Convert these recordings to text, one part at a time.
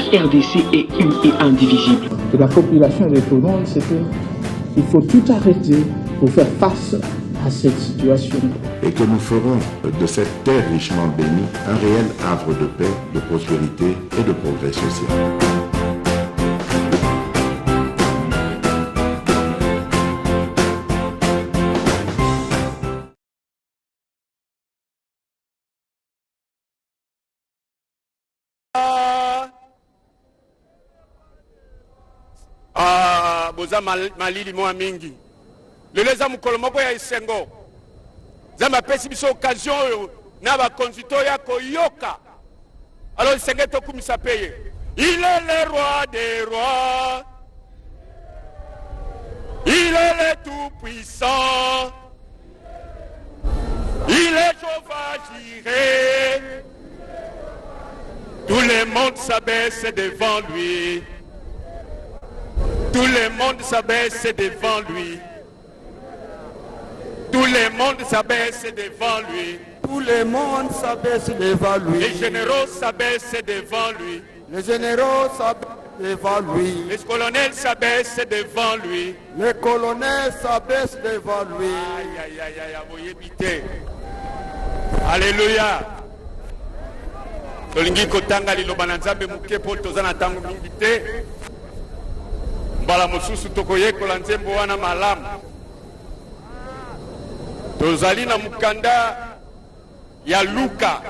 RDC est une et indivisible. Et la population répondante, c'est qu'il faut tout arrêter pour faire face à cette situation. Et que nous ferons de cette terre richement bénie un réel havre de paix, de prospérité et de progrès social. Boza malili mwa mingi lelo eza mokolo moko ya esengo nzambe apesi biso occasion oyo na bakonzito ya koyoka alors esenge tokumisa pe ye il est le roi des rois, il est le tout puissant, il est Jéhovah Jireh, tout le monde s'abaisse devant lui. Tout le monde s'abaisse devant lui. Tout le monde s'abaisse devant lui. Tout le monde s'abaisse devant lui. Les généraux s'abaissent devant lui. Les généraux s'abaissent devant lui. Les colonels s'abaissent devant lui. Les colonels s'abaissent devant lui. Aïe, aïe, aïe, aïe, vous évitez. Alléluia. Tolingi kotanga liloba na Nzambe muke po tozana tango mingi te. Mbala mosusu tokoyekola nzembo wana malamu. Tozali na mukanda ya Luka.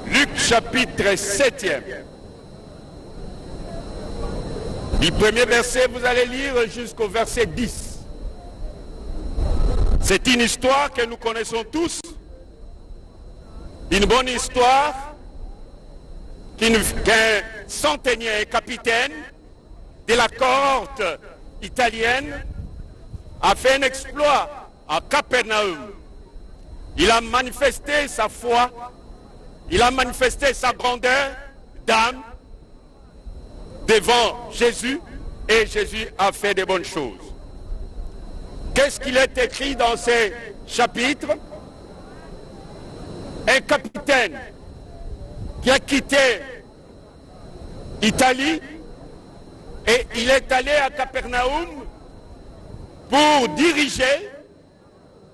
Luc chapitre 7e. Du premier verset, vous allez lire jusqu'au verset 10. C'est une histoire que nous connaissons tous. Une bonne histoire qu'un centenier et capitaine de la cohorte italienne a fait un exploit à Capernaum. Il a manifesté sa foi, il a manifesté sa grandeur d'âme devant Jésus et Jésus a fait de bonnes choses. Qu'est-ce qu'il est écrit dans ces chapitres? Un capitaine qui a quitté l'Italie et il est allé à Capernaum pour diriger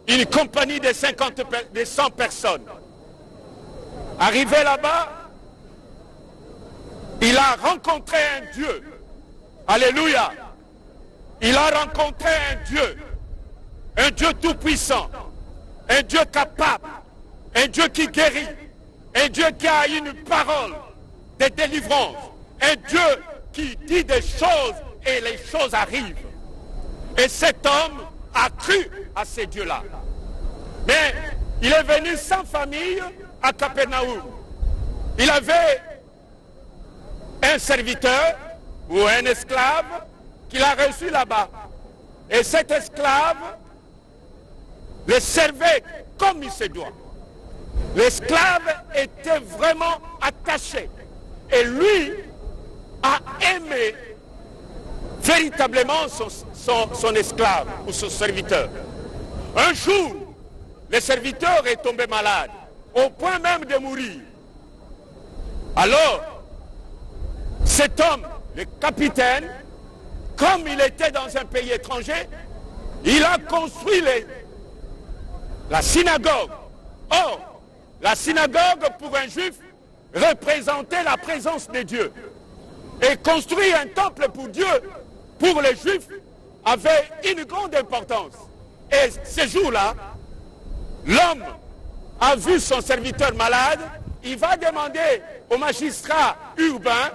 une compagnie de 100 personnes. Arrivé là-bas, il a rencontré un Dieu. Alléluia. Il a rencontré un Dieu tout-puissant, un Dieu capable, un Dieu qui guérit, un Dieu qui a une parole de délivrance, un Dieu qui dit des choses et les choses arrivent. Et cet homme a cru à ces dieux-là. Mais il est venu sans famille à Capernaum. Il avait un serviteur ou un esclave qu'il a reçu là-bas. Et cet esclave le servait comme il se doit. L'esclave était vraiment attaché. Et lui a aimé véritablement son esclave ou son serviteur. Un jour, le serviteur est tombé malade, au point même de mourir. Alors, cet homme, le capitaine, comme il était dans un pays étranger, il a construit la synagogue. Or, la synagogue pour un juif représentait la présence de Dieu. Et construire un temple pour Dieu, pour les juifs, avait une grande importance. Et ce jour-là, l'homme a vu son serviteur malade, il va demander aux magistrats urbains,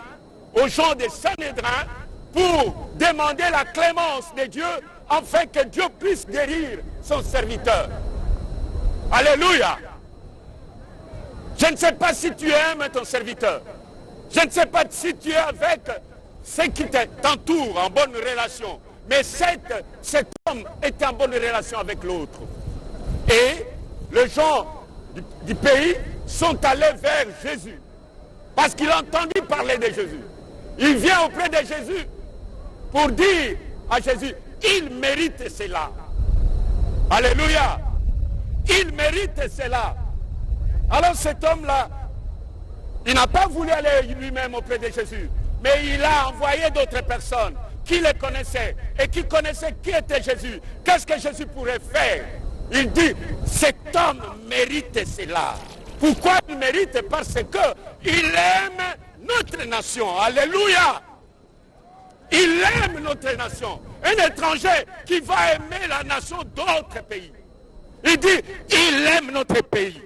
aux gens des Sanhédrins, pour demander la clémence de Dieu, afin que Dieu puisse guérir son serviteur. Alléluia. Je ne sais pas si tu aimes ton serviteur. Je ne sais pas si tu es avec ceux qui t'entourent en bonne relation. Mais cet homme est en bonne relation avec l'autre. Et les gens du pays sont allés vers Jésus. Parce qu'il a entendu parler de Jésus. Il vient auprès de Jésus pour dire à Jésus, il mérite cela. Alléluia. Il mérite cela. Alors cet homme-là, Il n'a pas voulu aller lui-même auprès de Jésus, mais il a envoyé d'autres personnes qui le connaissaient et qui connaissaient qui était Jésus. Qu'est-ce que Jésus pourrait faire? Il dit, cet homme mérite cela. Pourquoi il mérite? Parce qu'il aime notre nation. Alléluia! Il aime notre nation. Un étranger qui va aimer la nation d'autres pays. Il dit, il aime notre pays.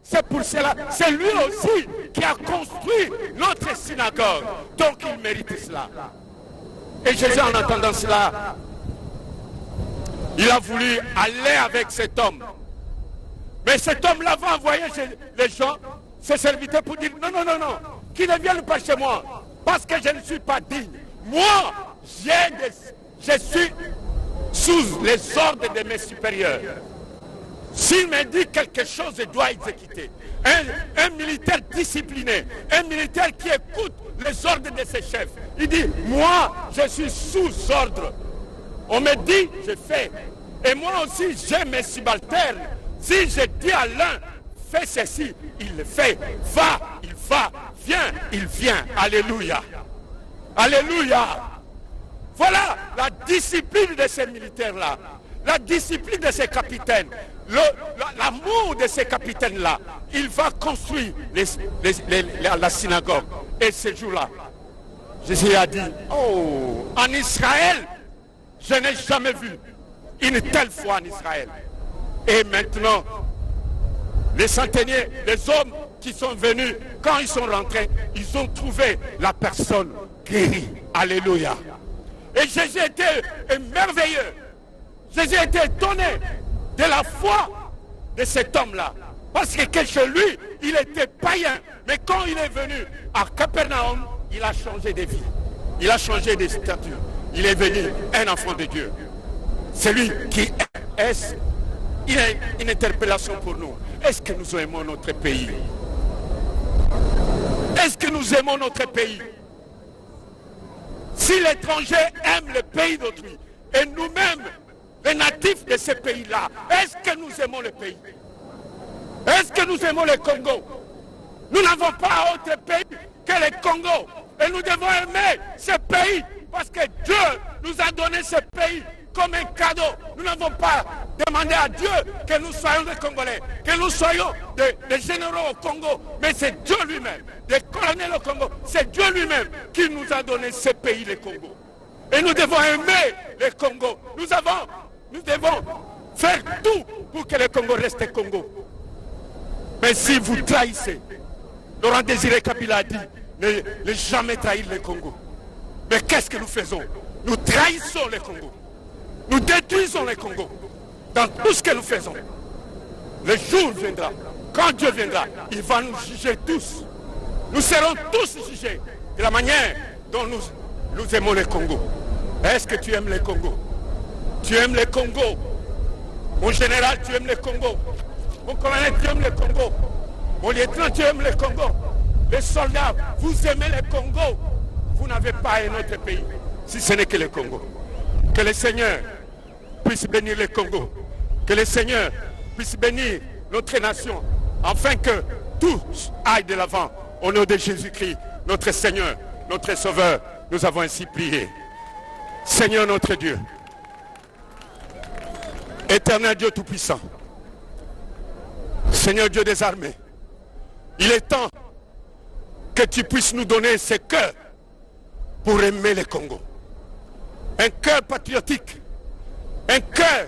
C'est pour cela, c'est lui aussi qui a construit notre synagogue. Donc il mérite cela. Et Jésus, en entendant cela, il a voulu aller avec cet homme. Mais cet homme-là va envoyer les gens, ses serviteurs, pour dire, non, non, non, non, qu'ils ne viennent pas chez moi, parce que je ne suis pas digne. Moi, je suis sous les ordres de mes supérieurs. S'il me dit quelque chose, je dois exécuter. Un militaire discipliné, un militaire qui écoute les ordres de ses chefs. Il dit, moi, je suis sous ordre. On me dit, je fais. Et moi aussi, j'ai mes subalternes. Si je dis à l'un, fais ceci, il le fait. Va, il va. Viens, il vient. Alléluia. Alléluia. Voilà la discipline de ces militaires-là. La discipline de ces capitaines. L'amour de ces capitaines-là. Il va construire la synagogue. Et ce jour-là, Jésus a dit, oh, en Israël, je n'ai jamais vu une telle foi en Israël. Et maintenant, les centeniers, les hommes qui sont venus, quand ils sont rentrés, ils ont trouvé la personne guérie. Alléluia. Et Jésus était merveilleux. Jésus était étonné de la foi de cet homme-là. Parce que chez lui, il était païen. Mais quand il est venu à Capernaum, il a changé de vie. Il a changé de stature. Il est venu un enfant de Dieu. Celui qui est, il a une interpellation pour nous. Est-ce que nous aimons notre pays? Est-ce que nous aimons notre pays? Si l'étranger aime le pays d'autrui, et nous-mêmes, les natifs de ce pays-là, est-ce que nous aimons le pays? Est-ce que nous aimons le Congo? Nous n'avons pas autre pays que le Congo. Et nous devons aimer ce pays parce que Dieu nous a donné ce pays comme un cadeau. Nous n'avons pas demandé à Dieu que nous soyons des Congolais, que nous soyons des généraux au Congo, mais c'est Dieu lui-même, des colonels au Congo. C'est Dieu lui-même qui nous a donné ce pays, le Congo. Et nous devons aimer le Congo. Nous devons faire tout pour que le Congo reste Congo. Mais si vous trahissez, Laurent Désiré Kabila a dit, ne jamais trahir le Congo. Mais qu'est-ce que nous faisons? Nous trahissons le Congo. Nous détruisons le Congo. Dans tout ce que nous faisons. Le jour viendra. Quand Dieu viendra, il va nous juger tous. Nous serons tous jugés de la manière dont nous aimons le Congo. Est-ce que tu aimes le Congo? Tu aimes le Congo? Mon général, tu aimes le Congo? Mon colonel, tu aimes le Congo? Mon lieutenant, tu aimes le Congo? Les soldats, vous aimez le Congo? Vous n'avez pas un autre pays, si ce n'est que le Congo. Que le Seigneur puisse bénir le Congo. Que le Seigneur puisse bénir notre nation, afin que tout aille de l'avant. Au nom de Jésus-Christ, notre Seigneur, notre Sauveur, nous avons ainsi prié. Seigneur notre Dieu, Éternel Dieu Tout-Puissant, Seigneur Dieu des armées, il est temps que tu puisses nous donner ce cœur pour aimer le Congo. Un cœur patriotique, un cœur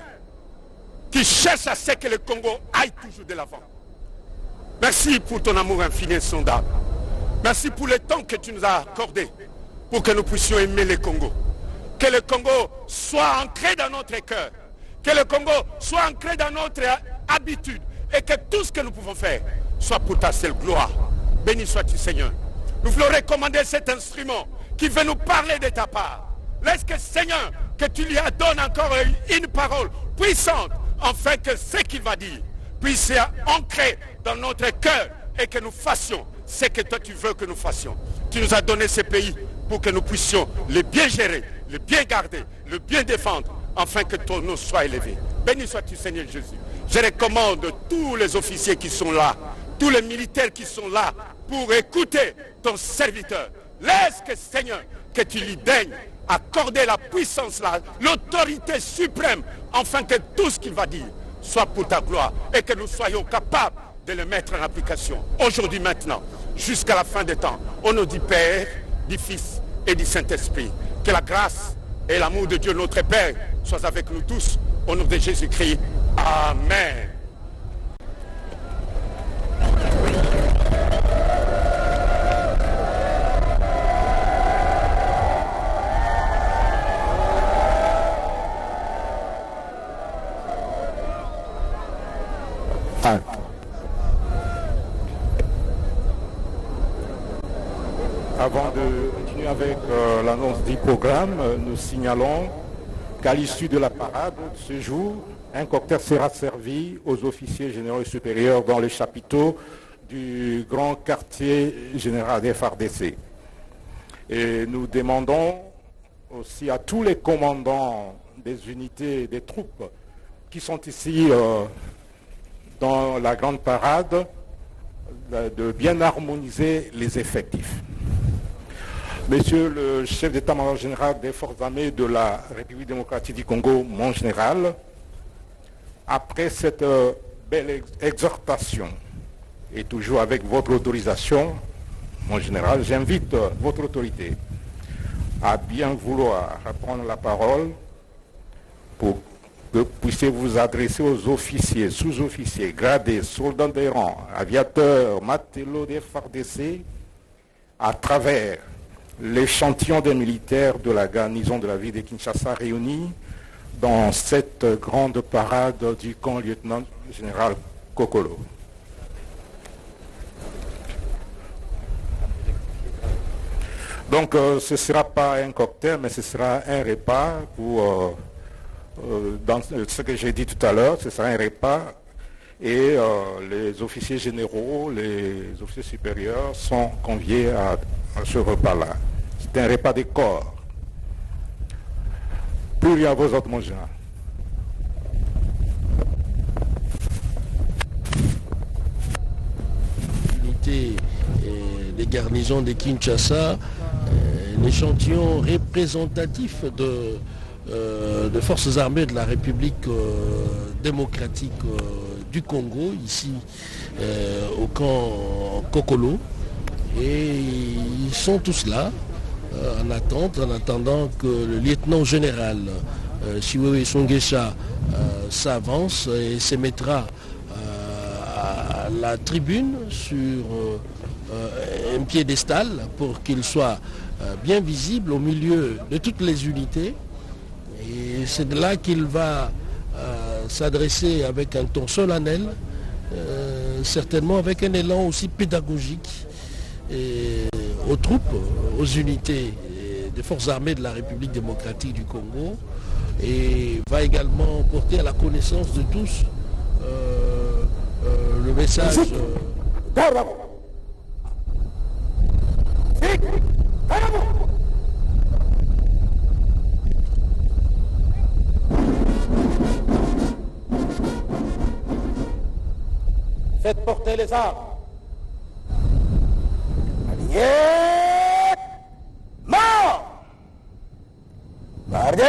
qui cherche à ce que le Congo aille toujours de l'avant. Merci pour ton amour infini et insondable. Merci pour le temps que tu nous as accordé pour que nous puissions aimer le Congo. Que le Congo soit ancré dans notre cœur. Que le Congo soit ancré dans notre habitude. Et que tout ce que nous pouvons faire soit pour ta seule gloire. Béni sois-tu, Seigneur. Nous voulons recommander cet instrument qui veut nous parler de ta part. Laisse que, Seigneur, que tu lui donnes encore une parole puissante, afin que ce qu'il va dire puisse ancrer dans notre cœur et que nous fassions ce que toi tu veux que nous fassions. Tu nous as donné ce pays pour que nous puissions le bien gérer, le bien garder, le bien défendre, afin que ton nom soit élevé. Béni sois-tu, Seigneur Jésus. Je recommande tous les officiers qui sont là, tous les militaires qui sont là pour écouter ton serviteur. Laisse que, Seigneur, que tu lui daignes accorder la puissance, l'autorité suprême, afin que tout ce qu'il va dire soit pour ta gloire et que nous soyons capables de le mettre en application. Aujourd'hui, maintenant, jusqu'à la fin des temps, au nom du Père, du Fils et du Saint-Esprit. Que la grâce et l'amour de Dieu notre Père soient avec nous tous, au nom de Jésus-Christ. Amen. Avant de continuer avec l'annonce du programme, nous signalons qu'à l'issue de la parade ce jour, un cocktail sera servi aux officiers généraux et supérieurs dans les chapiteaux du grand quartier général des FARDC. Et nous demandons aussi à tous les commandants des unités, des troupes qui sont ici dans la grande parade de bien harmoniser les effectifs. Monsieur le chef d'état-major général des forces armées de la République démocratique du Congo, mon général, après cette belle exhortation, et toujours avec votre autorisation, mon général, j'invite votre autorité à bien vouloir prendre la parole pour que vous puissiez vous adresser aux officiers, sous-officiers, gradés, soldats des rangs, aviateurs, matelots des FARDC, à travers l'échantillon des militaires de la garnison de la ville de Kinshasa réunis dans cette grande parade du camp lieutenant-général Kokolo. Donc ce ne sera pas un cocktail, mais ce sera un repas pour, dans ce que j'ai dit tout à l'heure, ce sera un repas et les officiers généraux, les officiers supérieurs sont conviés à ce repas-là. C'est un repas de corps. Plus rien à vos autres, mon général. L'unité des garnisons de Kinshasa, l'échantillon représentatif de forces armées de la République démocratique du Congo, ici au camp Kokolo. Et ils sont tous là, en attente, en attendant que le lieutenant général Chiwewe Songesha s'avance et se mettra à la tribune sur un piédestal pour qu'il soit bien visible au milieu de toutes les unités. Et c'est de là qu'il va s'adresser avec un ton solennel, certainement avec un élan aussi pédagogique et aux troupes, aux unités des forces armées de la République démocratique du Congo, et va également porter à la connaissance de tous le message. Faites porter les armes. Alignés. Mort. Gardez.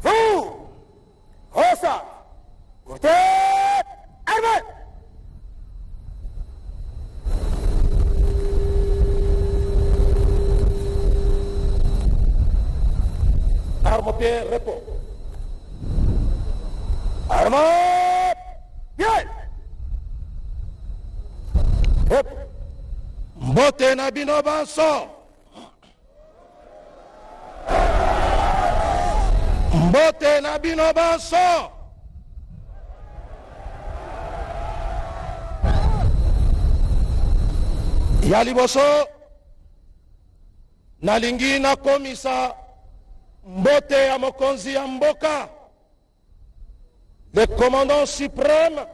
Vous. Rosa. Courtez. Armée. Arme au pied, repos. Arme. Bien. Hop. Mbote na bino banso. Mbote na bino banso. Ya liboso nalingi nakomisa mbote ya mokonzi ya mboka, le commandant suprême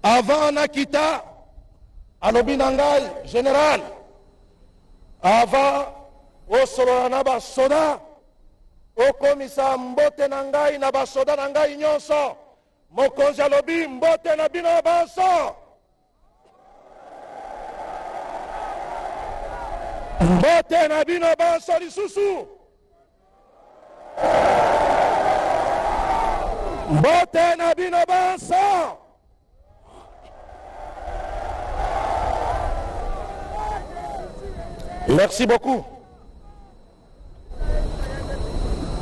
avant Nakita alobi na ngai général, avant osolola na basoda okomisa mbote na ngai na basoda na ngai nyonso mokonzi alobi mbote na bino banso. Mbote na bino banso lisusu. Mbote na bino banso. Merci beaucoup.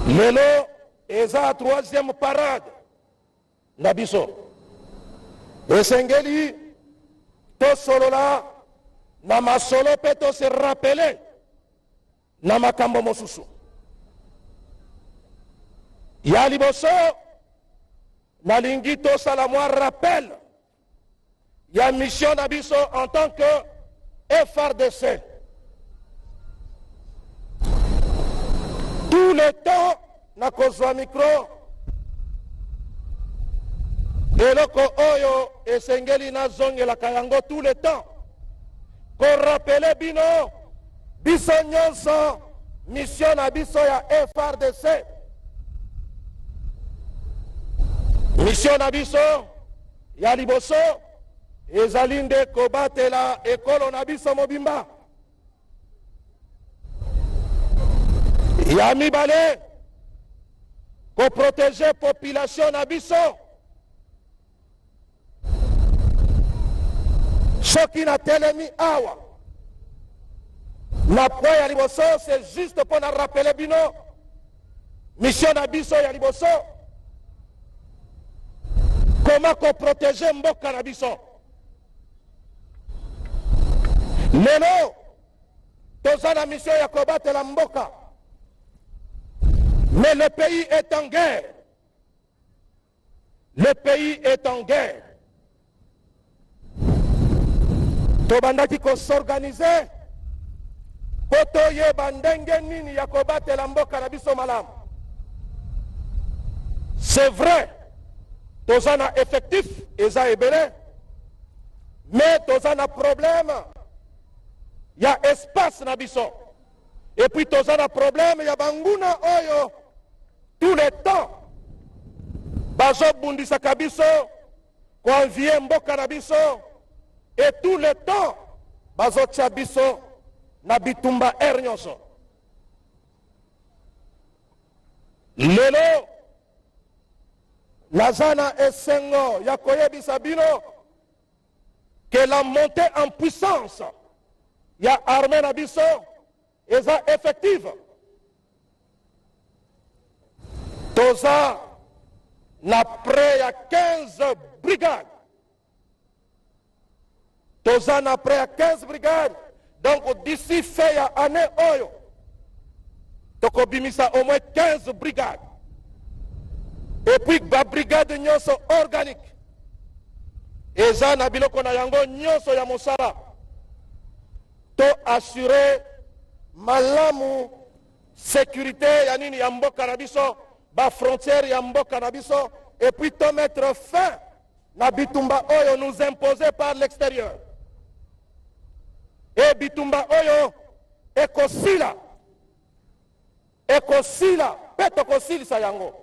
Lelo eza la troisième parade na biso. Esengeli to solola na masolo pe to se rappeler na makambo mosusu. Ya liboso nalingi to sala mwa rappel ya mission na biso en tant que FRDC. Tout le temps na kozwa micro eloko oyo esengeli na zongelaka yango tout le temps ko rappele bino biso nyonso mission na biso ya FRDC. Mission na biso ya liboso ezali nde kobatela ekolo na biso mobimba. Ya mibale ko protéger population na biso soki na telemi awa na point ya liboso c'est juste pour na rappeler bino mission na biso ya liboso comment ko protéger mboka na biso. Lelo toza na mission ya kobatela mboka. Mais le pays est en guerre. Le pays est en guerre. Tobandaki ko s'organiser poto yeba ndenge nini ya kobatela mboka na biso malamu. C'est vrai, toza na effectif eza ebele, mais toza na problème ya espace na biso. Et puis toza na problème ya banguna oyo tout le temps bazo bundisaka biso konvie mboka na biso, et tout le temps bazo tia biso na bitumba nyonso. Lelo nazana esengo ya koyebisa bino que la montée en puissance ya armée na biso eza effective. Toza na près ya 15 brigades. Toza na près ya 15 brigades. Donc d'ici fin ya année oyo toko bimisa au moins 15 brigades. Et puis ba brigade nyonso organique eza na biloko na yango nyonso ya mosala to assurer malamu sécurité ya nini ya mboka na biso, ba frontière ya mboka na biso, et puis to mettre fin na bitumba oyo nous imposé par l'extérieur. Et bitumba oyo ekosila peto kosilisa yango.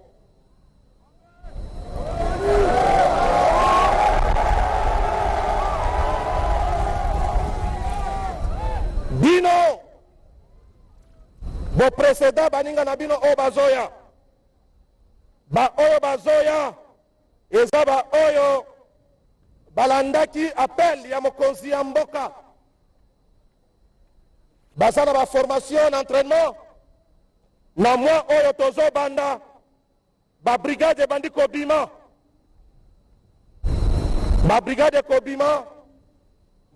Bino bo précédent baninga na bino o bazoya ba oyo bazoya eza ba oyo balandaki appel ya mokonzi ya mboka, baza na ba formation d'entraînement na mwa oyo tozo banda ba brigade bandi kobima, ba brigade kobima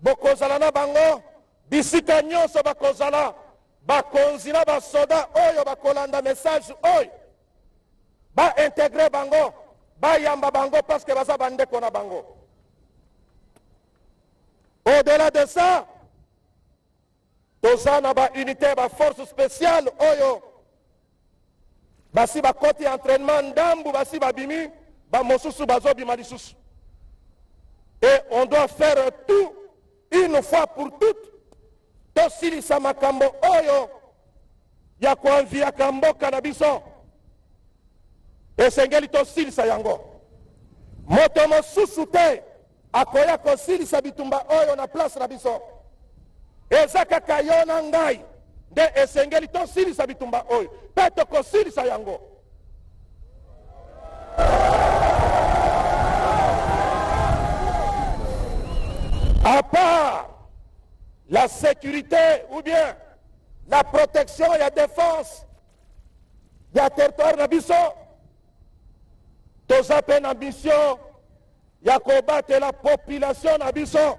bokozala na bango bisika nyonso bakozala bakonzi na basoda oyo bakolanda message oyo ba intégrer bango bayamba bango parce que baza bandeko na bango. Au-delà de ça toza na ba unité ba force spéciale oyo basi bakoti entraînement ndambu basi babimi ba mosusu bazobima lisusu. Et on doit faire tout une fois pour toutes tosilisa makambo oyo ya kuanviaka mboka na biso esengeli tosilisa yango. moto mosusu te akoya kosilisa bitumba oyo na place na biso. Eza kaka yo na ngai nde esengeli tosilisa bitumba oyo mpe tokosilisa yango. À part la sécurité ou bien la protection et la défense du territoire na biso, toza pe na mission ya kobatela la population na biso.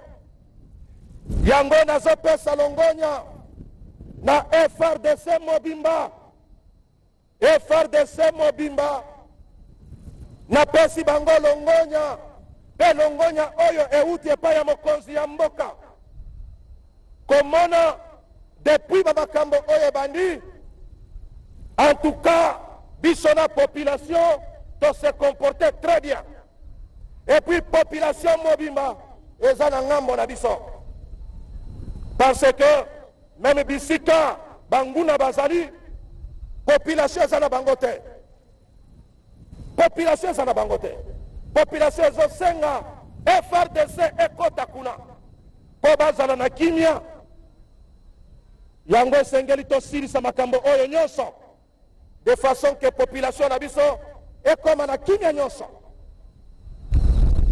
Yango nazopesa longonya na FRDC Mobimba. FRDC Mobimba napesi bango longonya, pe longonya oyo euti epai ya mokonzi ya mboka. Komona depuis bamakambo oyo ebandi, en tout cas biso na population to se comporter très bien. Et puis population Mobimba eza na ngambo na biso, parce que même bisika banguna bazali population eza na bango te. Population eza na bango te. Population ezosenga FRDC ekota kuna po bazala na kimia. Yango esengeli tosilisa makambo oyo nyonso de façon que population na biso ekoma na kimia nyonso.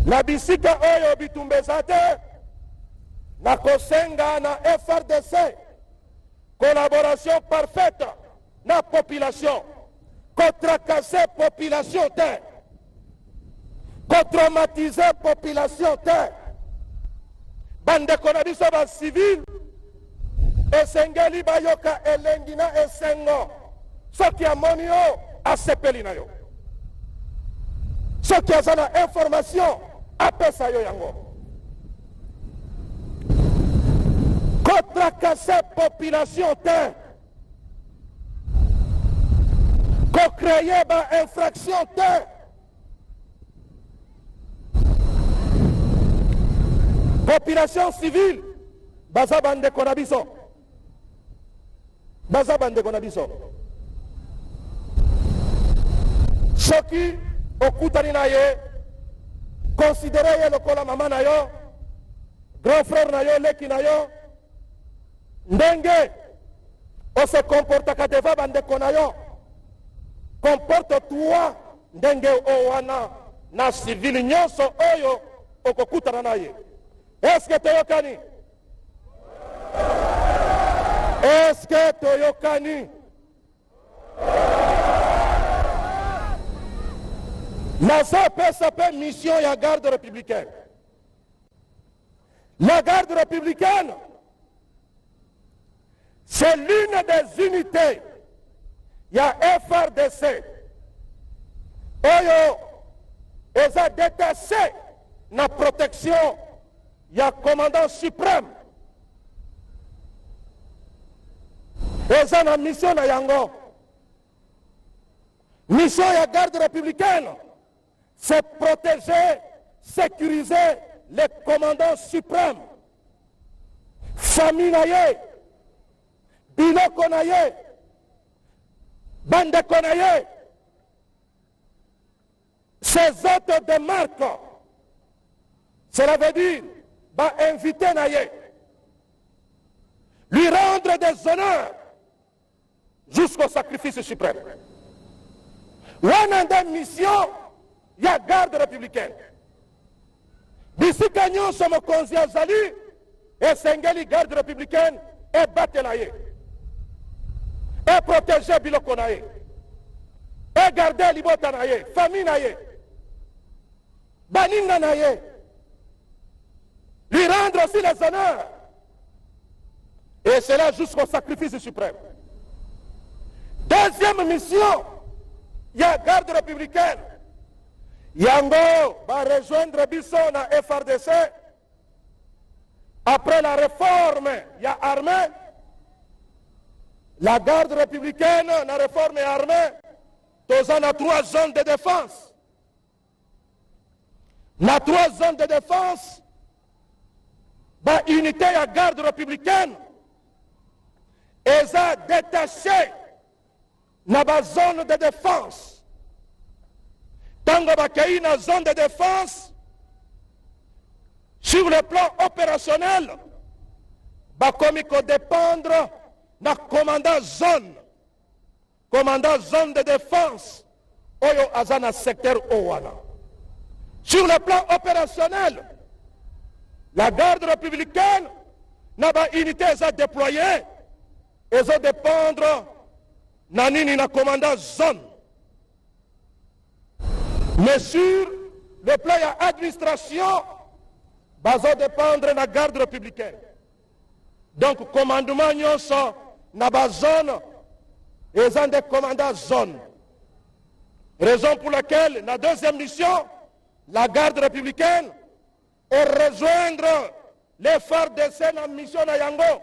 Na bisika oyo bitumba eza te, na kosenga na FRDC collaboration parfaite na population, kotracasser population te, kotraumatiser population te. Bandeko na biso ba civil esengeli bayoka elengi na esengo, soki amoni yo asepeli na yo, soki aza na information apesa yo yango. Kotracasser population te, ko-créer ba infraction te. Population civile baza bandeko na biso, baza bandeko na biso. Soki okutani na ye, considere ye lokola mama na yo, grand frère na yo, leki na yo, ndenge o se comportaka deva bandeko na yo, comporte-toi ndenge o wana na civil nyonso oyo okokutana na ye. Est-ce que toyokani? Est-ce que toyokani? Nazopesa pe mission ya garde républicaine. La garde républicaine, c'est l'une des unités. Il y a FRDC. Oyo, ils ont détaché la protection. Il y a commandant suprême. Ils ont une mission à Yango. Mission de la garde républicaine, c'est protéger, sécuriser les commandants suprêmes. Famille naye, biloko naye, bandeko naye, ces autres de marque. Cela veut dire, va inviter naye, lui rendre des honneurs jusqu'au sacrifice suprême. Wana mission ya garde républicaine. Bisika nyonso mokonzi azali esengeli garde républicaine et batela ye, et protéger biloko na ye, et garder libota na ye, famille na ye, baninga na ye, lui rendre aussi les honneurs, et cela jusqu'au sacrifice suprême. Deuxième mission, il y a garde républicaine. Yango va rejoindre biso na FRDC. Après la réforme, il y a armée. La garde républicaine, la réforme est armée. Tous en a 3 zones de défense. La 3 zones de défense, la unité de la garde républicaine, ils ont détaché dans la zone de défense. Tango bakei na zone de défense, sur le plan opérationnel, bakomi ko dépendre na commandant zone de défense, oyo azana secteur Owana. Sur le plan opérationnel, la garde républicaine n'a pas unité à déployer, et ça dépendre na nini na commandant zone. Mais sur le plan de l'administration, bazo dépendre de la garde républicaine. Donc, commandement nyonso na ba zone, ils ont des commandants zone. Raison pour laquelle, la deuxième mission, la garde républicaine est rejoindre les FARDC en mission à Yango.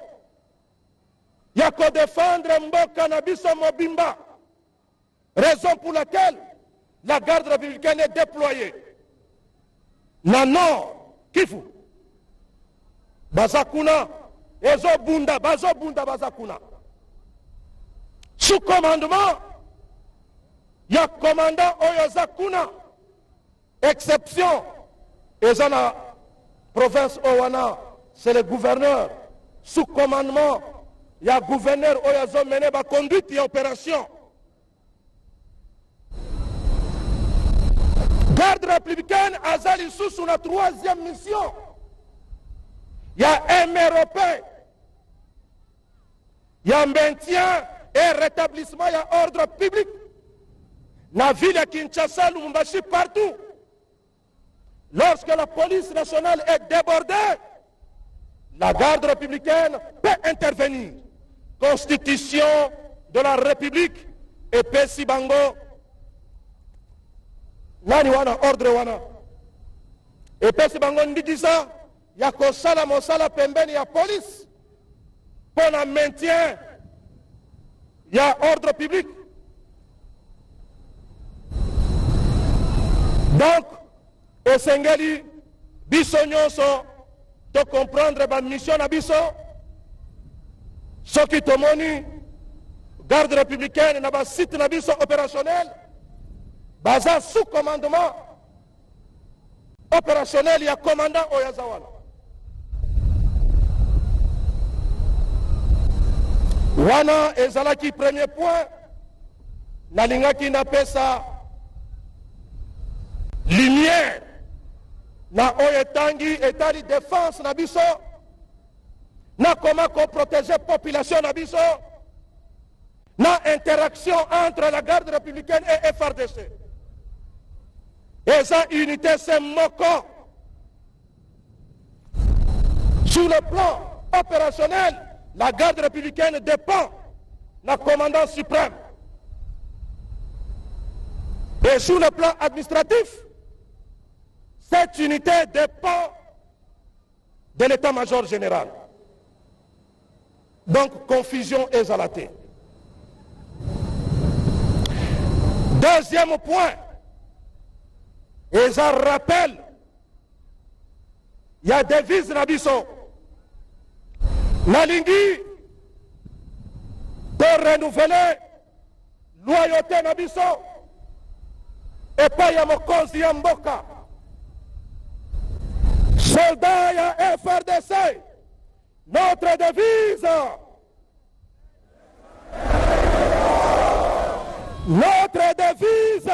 Yako défendre Mboka na biso Mobimba. Raison pour laquelle la garde républicaine est déployée. Na nord, Kifu. Bazakuna, Ezo Bunda, Bazakuna. Sous commandement, il y a commandant Oyazakuna. Exception, Ezana, province Owana, c'est le gouverneur. Sous commandement, il y a gouverneur Oyazo mené ma conduite et opération. Garde républicaine, Azali sous la troisième mission. Il y a un européen. Il y a un maintien et rétablissement, il y a ordre public. La ville de Kinshasa, Lubumbashi, partout. Lorsque la police nationale est débordée, la garde républicaine peut intervenir. Constitution de la République et Pessi Bango. Nani wana ordre wana. Et Pessi Bango dit ça, il y a Kosala Mosala Pembeni, il y a police. Pour le maintien, il y a ordre public. Donc, Esengeli, biso nyonso, de comprendre la mission na biso, ce qui tomoni, garde républicaine, na ba site na biso opérationnel, baza sous commandement opérationnel, il y a commandant Oyazawana. Wana ezalaki premier point, nalingaki na pesa lumière na oyetangi etali défense na biso na comment qu'on protéger population na biso na interaction entre la garde républicaine et FARDC. Et ça unité c'est moko. Sur le plan opérationnel, la garde républicaine dépend du commandant suprême. Et sur le plan administratif, cette unité dépend de l'état-major général. Donc, confusion exalatée. Deuxième point, et ça rappelle, il y a des vises Nabiso. Nalingi, pour renouveler loyauté Nabiso, et pas Yamokozi Yamboka. Soldats et FARDC, notre devise, notre devise,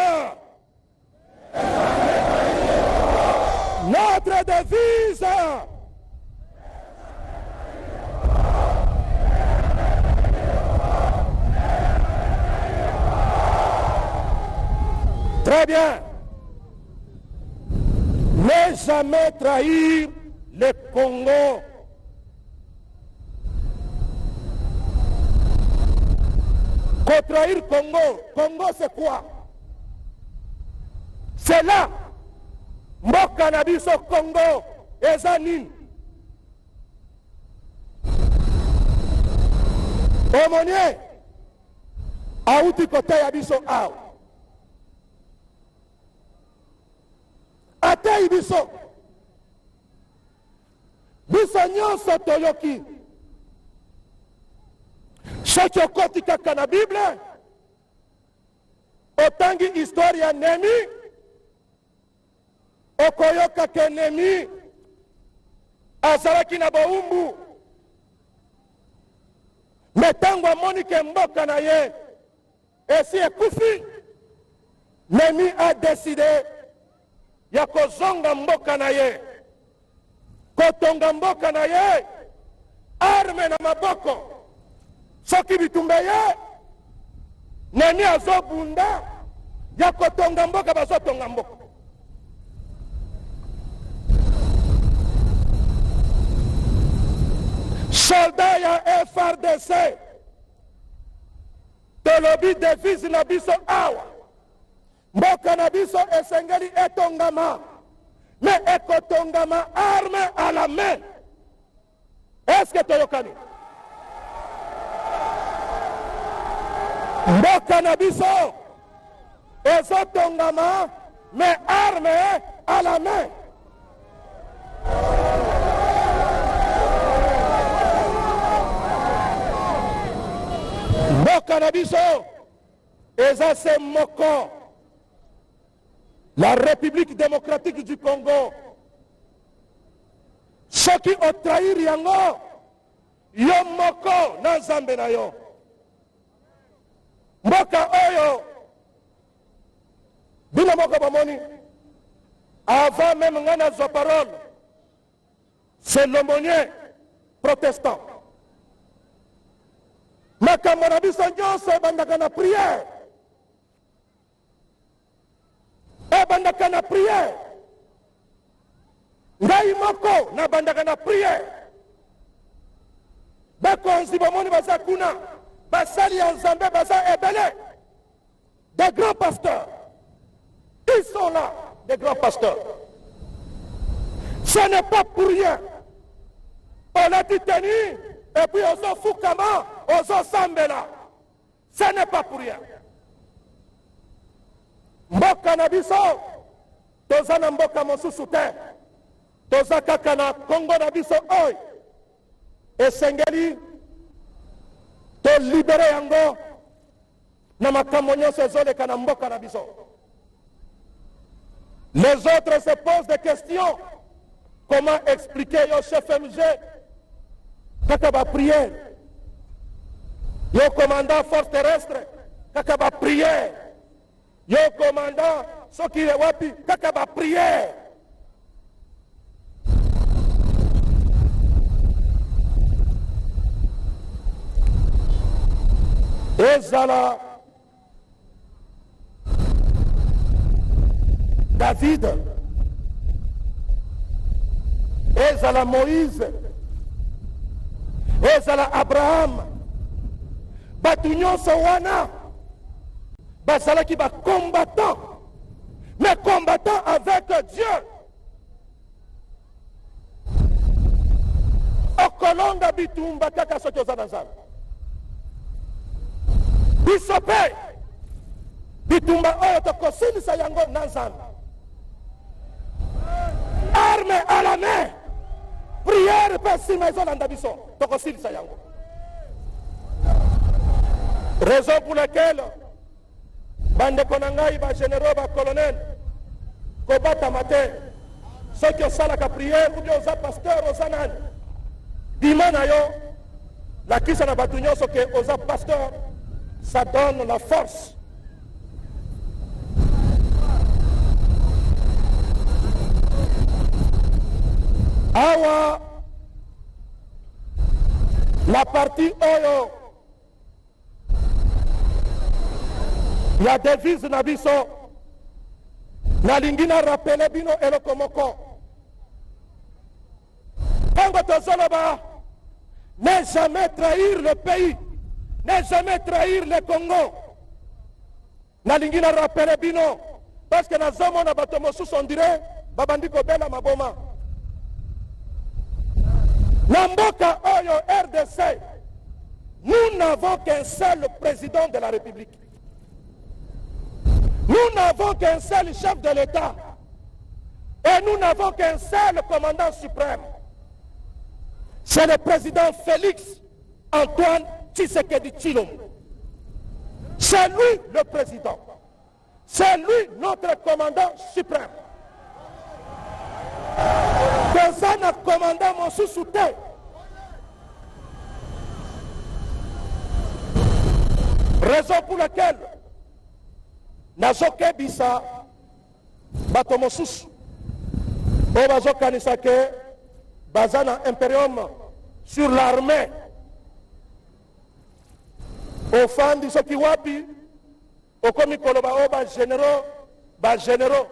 notre devise, très bien. Ne jamais trahir le Congo. Trahir Congo. Congo c'est quoi? C'est là. Mboka na biso Congo. Ezanin. Omonier. Aouti kote ya biso aou. Ate biso. Biso nyonso toyoki. Soki okoti kaka na Bible, otangi histoire ya Némi, okoyoka kenemi azalaki na boumbu me ntango amoni ke mboka na ye esi ekufi nemi adeside ya kozonga mboka na ye kotonga mboka na ye arme na maboko soki bitumba ye nemi azobunda ya kotonga mboka bazotonga mboka soldat ya FRDC tolobi devise na biso awa mboka na biso esengeli etongama me ekotongama arme à la main. Est-ce que toyokani mboka na biso ezotongama me arme à la main. Mboka na biso eza se moko la République démocratique du Congo soki otrahir yango yo moko na nzambe na yo mboka oyo bino moko bomoni avant même nga nazwa parole c'est l'aumônier protestant makambo na biso nyonso ebandaka na prière ebandaka na prière ngai moko nabandaka na prière bakonzi bomoni baza kuna basali ya nzambe baza ebele des grands pasteurs ils sont là des grands pasteurs ce n'est pas pour rien on a dit tenu et puis ozo fukama ozo sambela ce n'est pas pour rien mboka na biso toza na mboka mosusu te toza kaka na Kongo na biso oyo esengeli tolibere yango na makambo nyonso ezoleka na mboka na biso. Les autres se posent des questions. Comment expliquer yo chef MG kaka ba prière, yo commandant force terrestre kaka ba prière, yo commandant soki wapi kaka ba prière. Ezala David, ezala Moïse, ezala Abraham, batu nyonso wana bazalaki ba combattant, mais combattant avec Dieu. Okolonga bitumba kaka soki oza na nzambe biso mpe bitumba oyo tokosilisa yango na nzambe. Arme à la main, prière mpe nsima ezolanda biso tokosilisa yango. Raison pour laquelle bandeko na ngai bagénéraux bacolonel kobatama te soki osalaka prière ou bien oza pasteur oza nani bima na yo lakisa na bato nyonso ke oza pasteur, ça donne la force. Awa la partie oyo ya devise na biso nalingi na rappele bino eloko moko ntango tozoloba ne jamais trahir le pays, ne jamais trahir le Congo. Nalingi na rappele bino parce que nazomona bato mosusu on dirait babandi kobela maboma na mboka oyo RDC. Nous n'avons qu'un seul président de la République, nous n'avons qu'un seul chef de l'État et nous n'avons qu'un seul commandant suprême, c'est le président Félix Antoine Tshisekedi Tshilombo. C'est lui le président, c'est lui notre commandant suprême. toza na commandant mosusu te. Raison pour laquelle nazokebisa bato mosusu oyo bazokanisa ke baza na imperium sur l'armée ofandi soki wapi okomi koloba oyo bagénéraux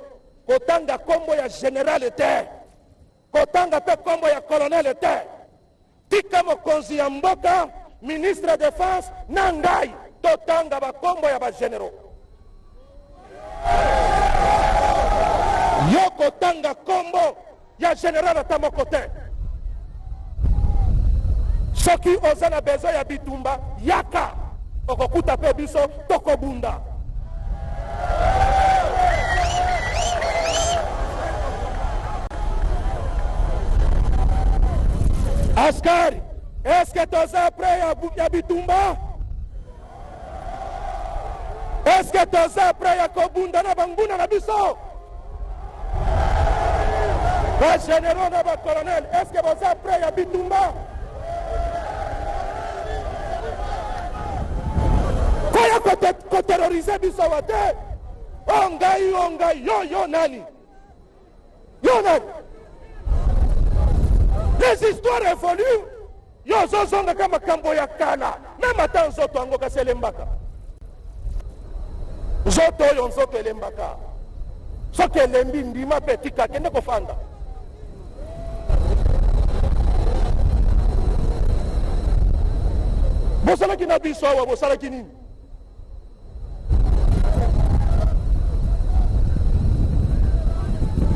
kotanga kombo ya général te, kotanga mpe kombo ya colonel te. Tika mokonzi ya mboka, ministre de défense na ngai totanga bakombo ya bagénéraux. Yo kotanga kombo ya général ata moko te. Soki oza na besoin ya bitumba yaka okokuta pe biso tokobunda. Askari, est-ce que toza prêt ya bitumba? Est-ce que toza prêt ya kobunda na banguna na biso? Ba généraux na ba colonel, est-ce que toza prêt ya bitumba? Koya ko terroriser biso wate. Ongai, yo nani? Yo nani? Les histoires évoluent. Yo zozonga kama kambo ya kana. Même ata nzoto ango kaselembaka. Nzoto yo nzoto elembaka. Soki elembi ndima pe tika kende kofanda. Bosalaki na biso awa bosalaki nini?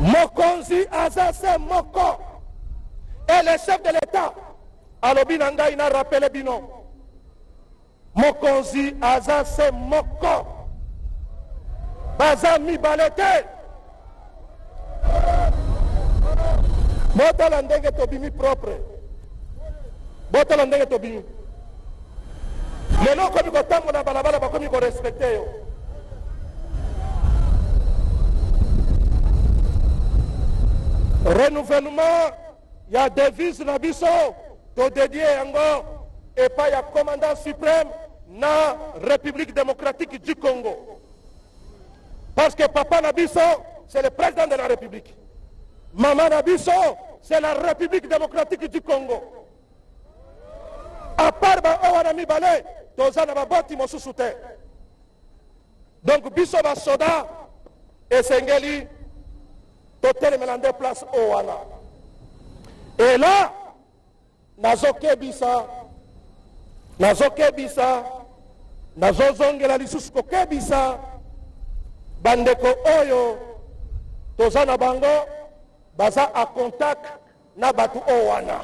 Mokonzi azase moko. Et le chef de l'État, alobi nanga ina rappelé bino. Mokonzi azase moko. Baza mibalete. Botala ndenge tobimi propre. Botala ndenge tobimi. Lelo komi kotambola balabala bakomi ko respecter yo. Renouvellement, il y a devise na biso to dédié yango et pas ya commandant suprême na République démocratique du Congo. Parce que papa Nabiso, c'est le président de la République. Maman Nabiso, c'est la République démocratique du Congo. À part Owanami Balé, Tozana Baboti Mosusute. Donc Biso Basoda et Sengeli, Totel Melande place Owana. Et là, Nazokebisa, Nazozongela lisusu kokebisa, bandeko oyo, Tozana Bango, baza a contact na batu Owana.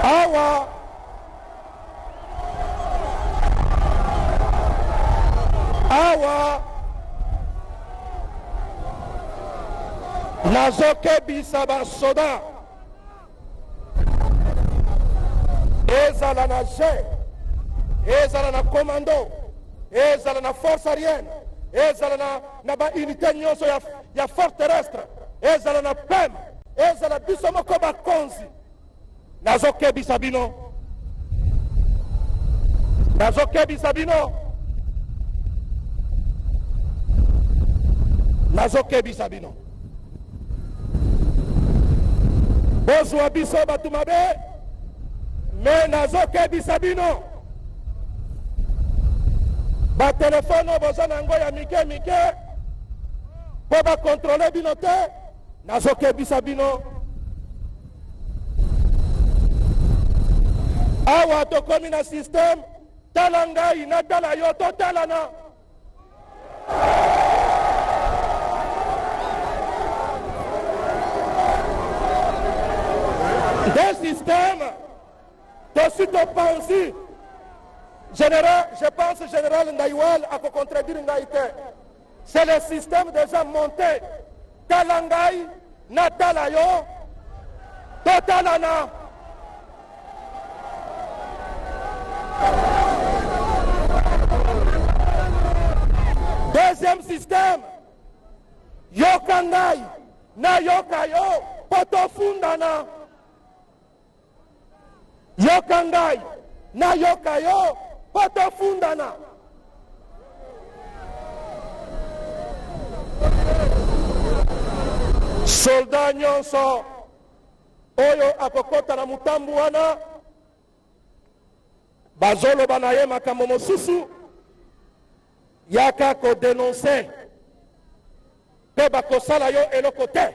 Awa nazokebisa basoda ezala na jet, ezala na commando, ezala na force aérienne, ezala na ba unité nyonso ya force terrestre, ezala na PEM, ezala biso moko bakonzi. Nazokebisa bino, nazokebisa bino, nazokebisa bino. Bozwa biso batu mabe, me nazokebisa bino. Ba telefono boza nango ya mike, po ba kontrole bino te, nazokebisa bino. Awa tokomi na système, tala ngai na tala yo to tala na. Des systèmes, dessus de pensée. Général, je pense général Ndaïwal a contredire Ngaïté. C'est le système déjà monté. Tala ngai na tala yo to tala na. Deuxième système, yoka ngai na yoka yo po tofundana. Yoka ngai na yoka yo po tofundana. Soldat nyonso oyo akokota na mutambu wana bazoloba na ye makambo mosusu yaka kodenonse mpe bakosala yo eloko te.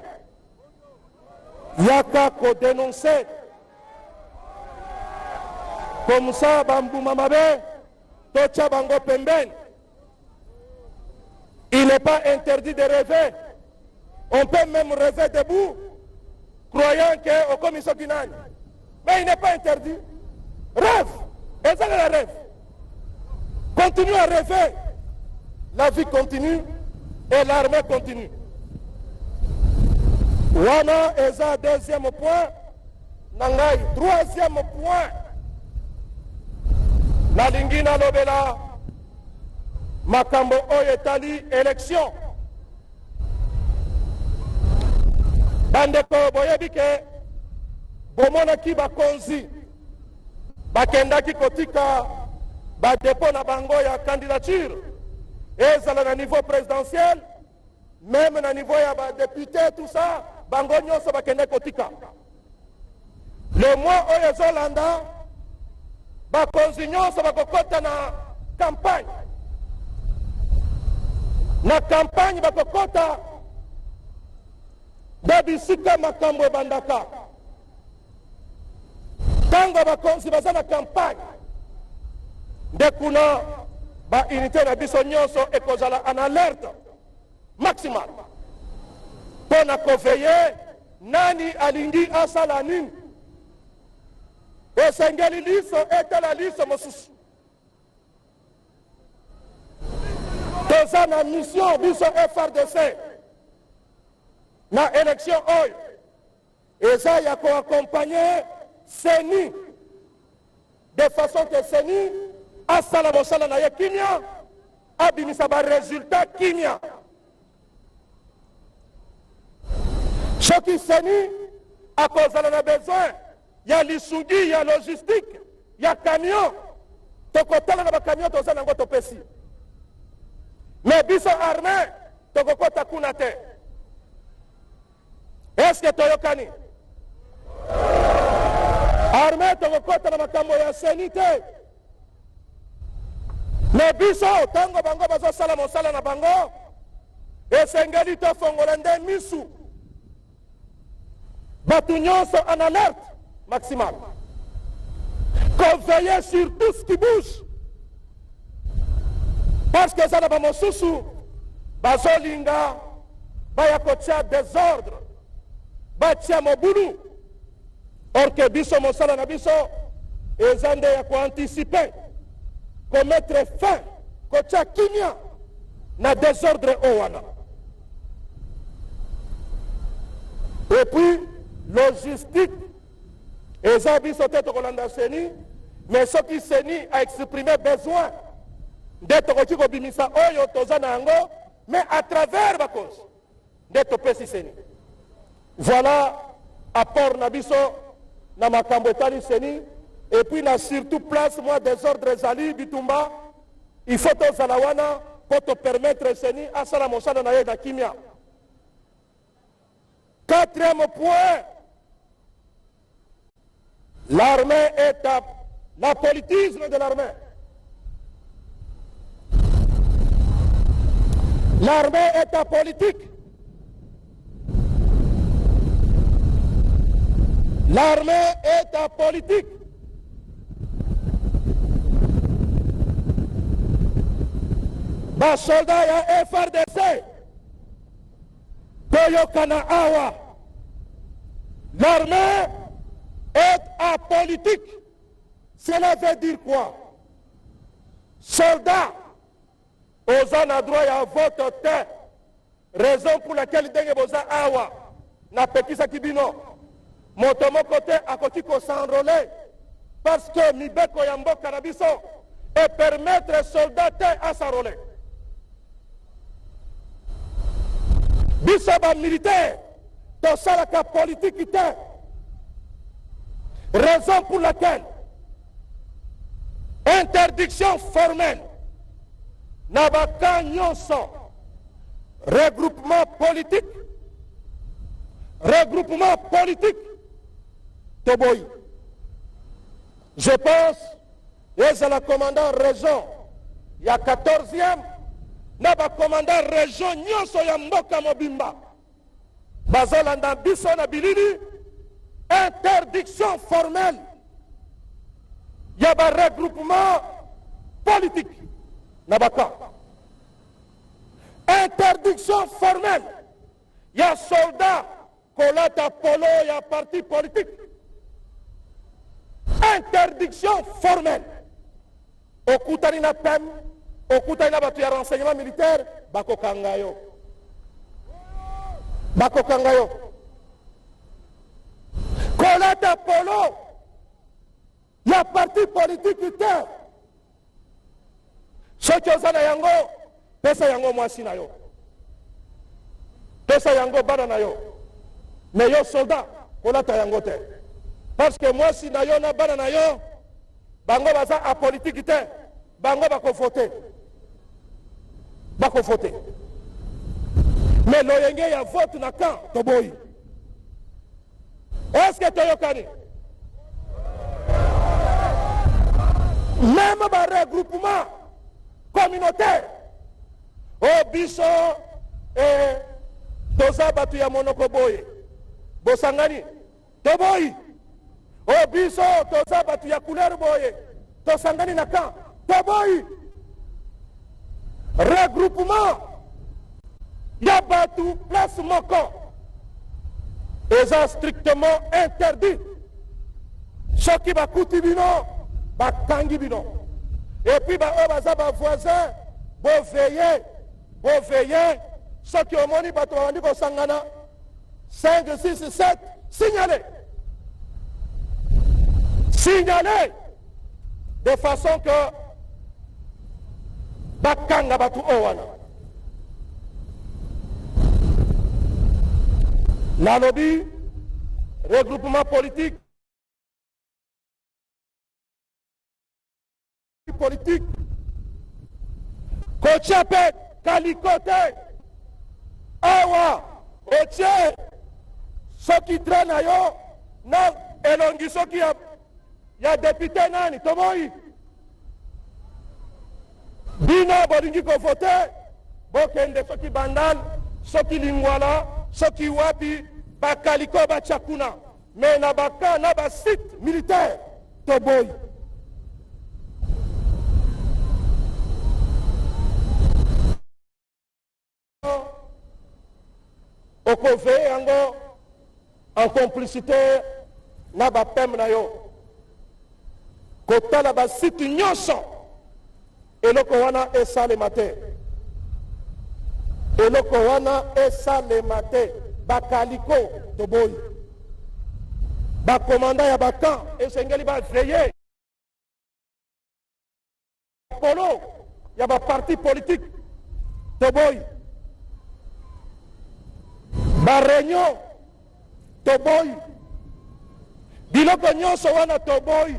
Yaka kodenonse komsa bambuma mabe totia bango pembeni. Il n'est pas interdit de rêver. On peut même rêver debout, croyant qu'au commission finale. Mais il n'est pas interdit. Rêve. Et ça, le rêve. Continue à rêver. La vie continue et l'armée continue. Wana eza deuxième point. Nangai troisième point. La lingina lobela makambo oyetali élection. Bandeko boyebi ke bomonaki bakonzi bakendaki kotika badepo na bango ya candidature ezala na niveau présidentiel même na niveau ya badéputé tout ça bango nyonso bakendaki kotika. Le mois oyo ezolanda bakonzi nyonso bakokota na campagne. Na campagne bakokota babisika makambo ebandaka. Tango bakonzi baza na campagne nde kuna baunité na biso nyonso ekozala en alerte maximale mpo na koveye nani alingi asala nini. Esengeli liso etala liso mosusu. Toza na mission biso FRDC na élection oyo eza ya koaccompagner CENI de façon que CENI asala mosala na ye kimia abimisa baresultat kimia. Soki CENI akozala na besoin ya lisungi ya logistique ya camion tokotala na bakamion toza nango topesi. Mais biso armée tokokota kuna te. Est-ce que toyokani? Armée tokokota na makambo ya CENI te. Mais biso tango bango bazosala mosala na bango esengeli tofongola nde misu batu nyonso en alerte maximale. Qu'on veille sur tout ce qui bouge. Parce que ça n'a pas mon sous bazolinga baya kotia désordre batia mobulu. Or que biso mosala na biso ezande ya ko anticiper ko mettre fin kotia kimia na désordre owana. Et puis logistique eza biso te tokolanda CENI, mais ce qui CENI a exprimé besoin nde tokoki kobimisa oyo toza na yango mais à travers bakonzi nde topesi CENI. Voilà apport na biso na makambo etali CENI. Et puis na surtout place moi désordre ezali bitumba il faut tozala wana po to permettre CENI asala mosala na ye na kimia. Quatrième point, l'armée est à l'apolitisme de l'armée. L'armée est apolitique. L'armée est apolitique. Bas soldats ya FRDC toyokana awa. L'armée est apolitique. Cela veut dire quoi? Soldats oza na droit ya vote te. Raison pour laquelle ndenge boza awa na pekisa kibino moto moko te akoki ko s'enrôler parce que mibeko ya mboka na biso et permettre soldat te à s'enrôler. biso bamilitaire tosalaka politiki te. Raison pour laquelle interdiction formelle na baka nyonso regroupement politique toboyi. Je pense ezala commandant région ya 14e na ba commandant région nyonso ya mboka mobimba bazolanda biso na bilili interdiction formelle ya ba regroupement politique na baka. Interdiction formelle ya soldat kolata polo ya parti politique. Interdiction formelle okutani na PEM, okutani na batu ya renseignement militaire, bakokanga yo. Kolata polo ya parti politique te. Soki ozana yango pesa yango mwasi na yo, pesa yango bana na yo, mais yo soldat kolata yango te, parce que mwasi na yo na bana na yo bango baza apolitiki te, bango bakovote, mais loyenge ya vote na camp toboyi. Est-ce que toyokani? Même ba regroupement communautaire biso toza batu ya monoko boye bosangani toboyi. Biso toza batu ya couleur boye tosangani na camp toboyi. Regroupement ya batu place moko eza strictement interdit. Soki bakuti bino bakangi bino. Et puis baza ba voisin bo veiller soki omoni bato bandi kosangana 5, 6, 7 signaler de façon que bakanga batu owana. La lobby regroupement politique kochape kalikote awa otie soki drena yo na elongi soki ya député nani toboyi. Bino bolingi kovote bokende soki bandal soki lingwala soki wapi bakaliko bachakuna, mais na baka na ba site militaire toboyi. Okove yango en complicité na ba PEM na yo kotala ba site nyonso eloko wana esalema te, bakaliko toboyi. Bakomanda ya bakan esengeli baveye polo ya baparti politique toboyi. Réunion toboyi, biloko nyonso wana toboyi.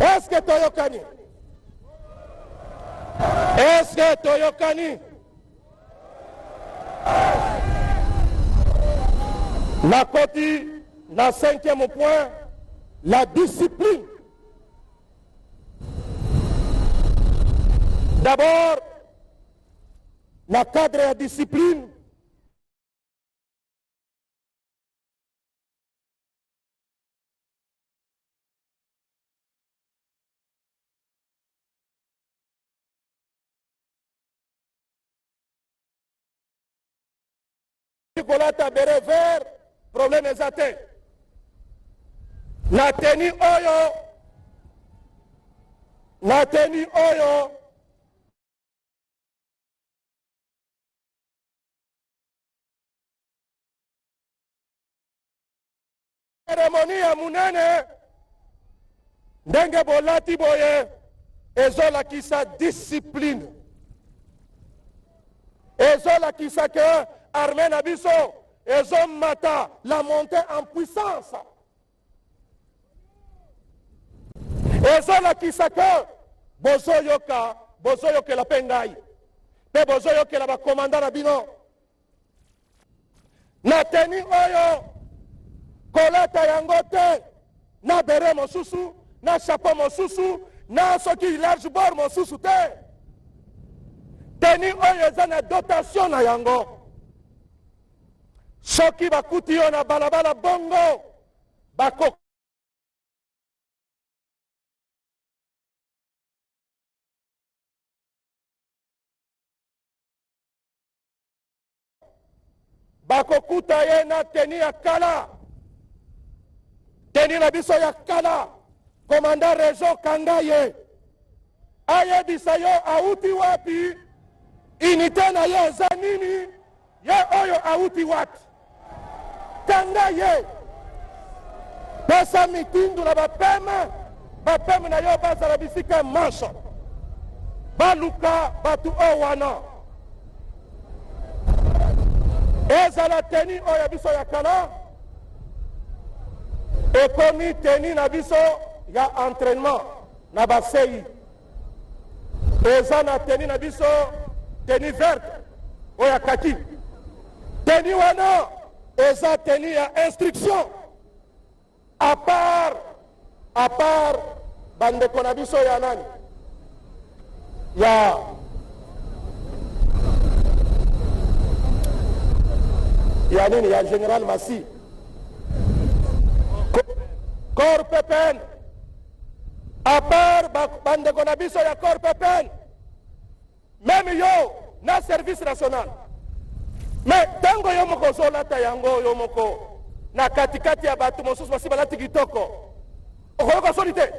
Est-ce que toyokani? La koti na 5e point, la discipline. D'abord la cadre ya discipline kolata bere vert problème eza te. Na teni oyo cérémonie ya munene ndenge bolati boye ezolakisa discipline. ezolakisa ke armée na biso ezomata la montée en puissance, ezolakisa ke bozoyokela mpe ngai mpe bozoyokela bakomanda na bino na teni oyo kolata yango te na bere mosusu na chapeau mosusu na soki large bord mosusu te. Teni oyo eza na dotation na yango, soki bakuti yo na balabala bongo bakokuta ye na teni ya kala, teni na biso ya kala. Komanda Rejo kanga ye ayebisa yo auti wapi, inite na ye eza nini, ye oyo auti wapi, kanga ye. Pesa mitindu na bapeme na yo bazala bisika manso baluka batu o wana ezala teni oyo biso ya kala ekomi teni na biso ya entraînement na basei, eza na teni na biso teni verte oyo ya kaki, teni wana eza teni ya instruction à part bandeko na biso ya nani ya nini ya Général Massi corps PPN, à part bandeko na biso ya corps PPN, même yo na service national. Mais tango yo moko zolata yango yo moko na katikati ya batu mosusu basi balati kitoko okoyoka soni te,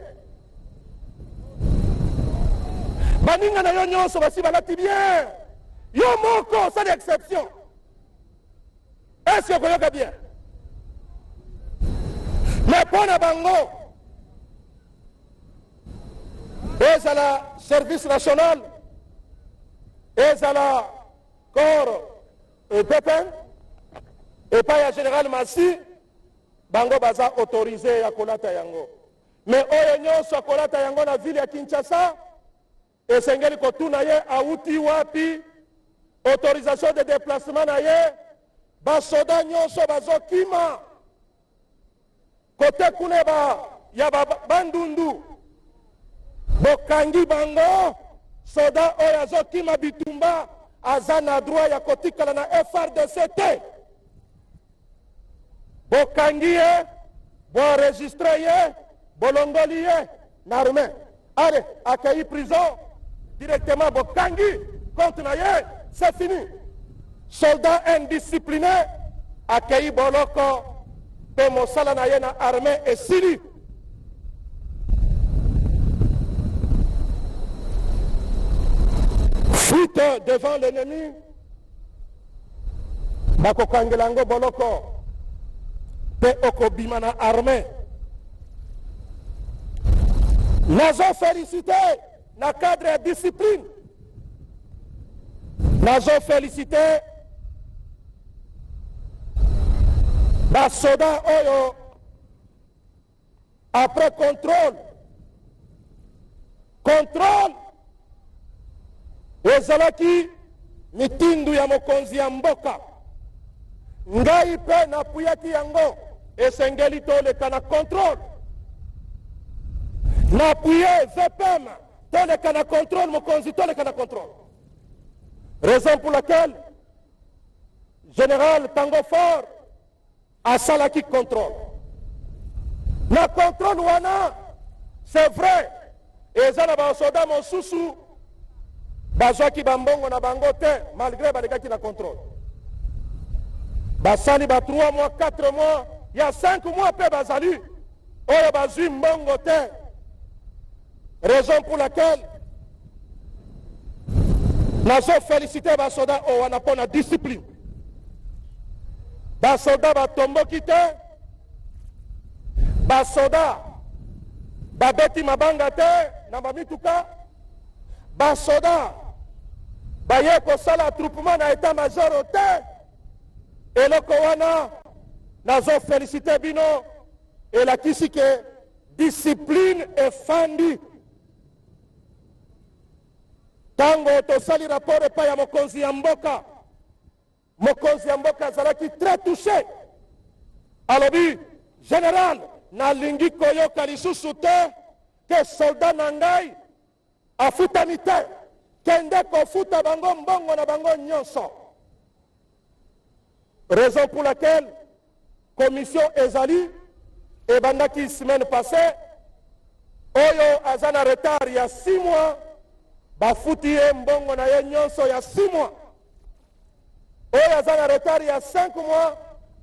baninga na yo nyonso basi balati bien, yo moko sans exception. Est-ce que okoyoka bien? Mais pona bango ezala service national, ezala corps PPN et pas ya Général Massi, bango baza autorisé ya kolata yango. Mais oyo nyonso kolata yango na ville ya Kinshasa esengeli kotuna ye auti wapi, autorisation de déplacement na ye, basoda nyonso bazokima kote kune ya bandundu bokangi bango, soda oyo azokima bitumba aza na droit ya kotikala na FRDC te, bokangi ye, boenregistre ye, bolongoli ye na armée. Allez, accueilli prison directement, bokangi compte na ye, c'est fini. Soldat indiscipliné accueilli boloko pe mosala na ye na armée esili. Fuite devant l'ennemi, bakokangelango boloko pe okobima na armée. Nazo félicité na cadre de discipline, nazo félicité basoda oyo après contrôle ezalaki mitindu ya mokonzi ya mboka, ngai pe napuyaki yango, esengeli toleka na contrôle, napuye VPM toleka na contrôle, mokonzi toleka na contrôle. Raison pour laquelle Général Tango Fort asalaki contrôle. Na contrôle wana, c'est vrai, eza na basoda mosusu bazwaki bambongo na bango te, malgré balekaki na contrôle. Basali ba 3 mois, 4 mois, ya 5 mois pe bazali oyo bazwi mbongo te. Raison pour laquelle nazo félicité basoda oyo wana pona discipline. Basoda batomboki te, basoda babeti mabanga te na mamituka, basoda baye kosala attroupement na état major te eloko wana nazo félicité bino elakisi ke discipline efandi tango tosali rapport epai ya mokonzi ya mboka azalaki très touché alobi général nalingi koyoka lisusu te ke soldat na ngai afutami te kende kofuta bango mbongo na bango nyonso. Raison pour laquelle commission ezali ebandaki semaine passée oyo aza na retard ya 6 mois bafuti ye mbongo na ye nyonso ya 6 mois. Oyo aza na retard ya 5 mois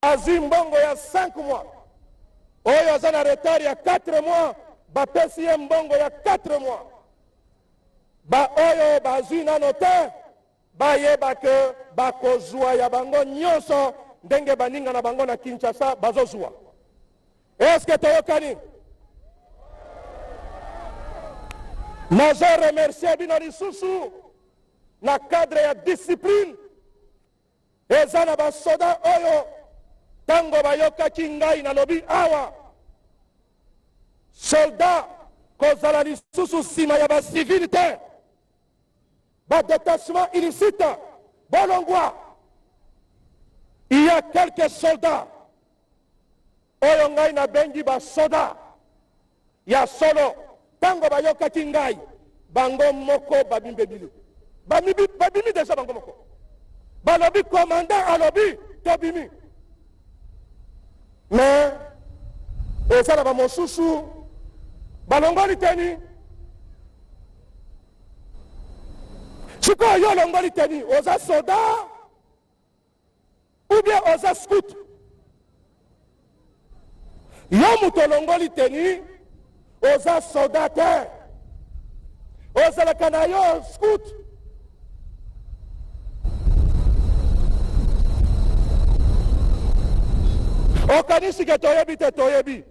azwi mbongo ya 5 mois. Oyo aza na retard ya 4 mois bapesi ye mbongo ya 4 mois. Ba oyo bazwi nano te bayeba ke bakozwa ya bango nyonso ndenge baninga na bango na Kinshasa bazozwa. Est-ce que toyokani? Nazo remercier bino lisusu na cadre ya discipline eza na basoda oyo tango bayokaki ngai nalobi awa soldat kozala lisusu nsima ya basivile te badétachement illicite bolongwa. Il y a quelques soldats oyo ngai na bengi basoda ya solo tango bayokaki ngai bango moko babimbebili babimi deja bango moko balobi commandant alobi tobimi mais eza na bamosusu balongoli teni sikoyo yo olongoli teni oza soda ou bien oza scout. Yo mutu olongoli teni oza soda te ozalaka na yo scout. Okanisi ke toyebi te toyebi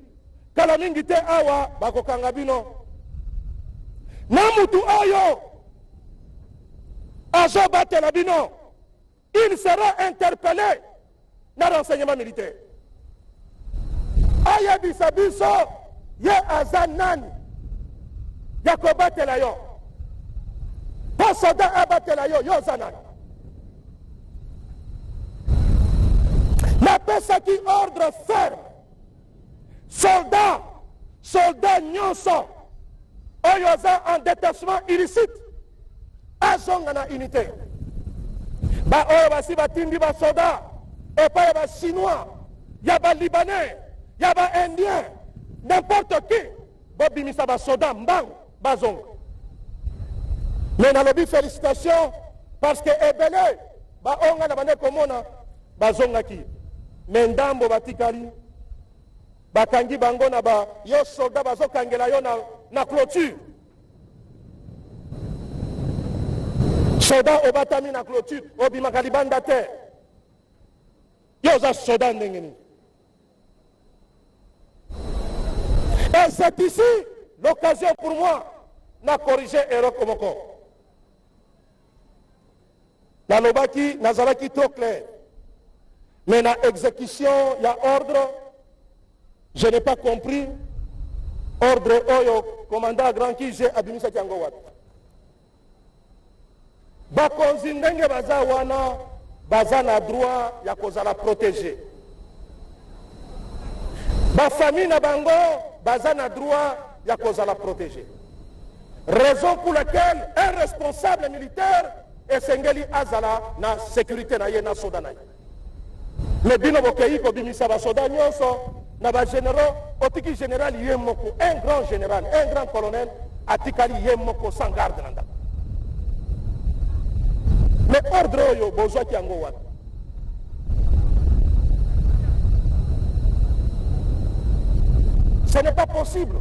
kala mingi te awa bakokanga bino na mutu oyo azobatela bino il sera interpellé na renseignement militaire. Ayebisa biso ye aza nani ya kobatela yo po soda abatela yo oza nani. Napesaki ordre ferme soldat nyonso oyo aza en détachement illicite azonga na unité. Ba oyo basi batindi basoda epai ya bachinois ya balibanais ya baindien n'importe qui bobimisa basoda mbangu bazonga. Mais nalobi félicitations parce que ebele baonga na bande komona bazongaki mais ndambo batikali bakangi bango na ba yo soldat bazokangela yo na clôture. Soda obatami na clôture obimaka libanda te yo oza soda ndenge nini. Et c'est ici l'occasion pour moi na corriger erreur komoko. Nalobaki nazalaki trop clair. Mais na exécution ya ordre je n'ai pas compris ordre oyo commandant grand qui j'ai abimisa kiango wat. Bakonzi ndenge baza wana baza na droit ya kozala protéger. Ba famille na bango baza na droit ya kozala protéger. Raison pour laquelle un responsable militaire esengeli azala na sécurité na ye na soda na ye. Mais bino bokei kobimisa basoda nyonso na ba généraux otiki général ye moko un grand général un grand colonel atikali ye moko sans garde nanda. Mais ordre oyo bozwaki yango wana. Ce n'est pas possible.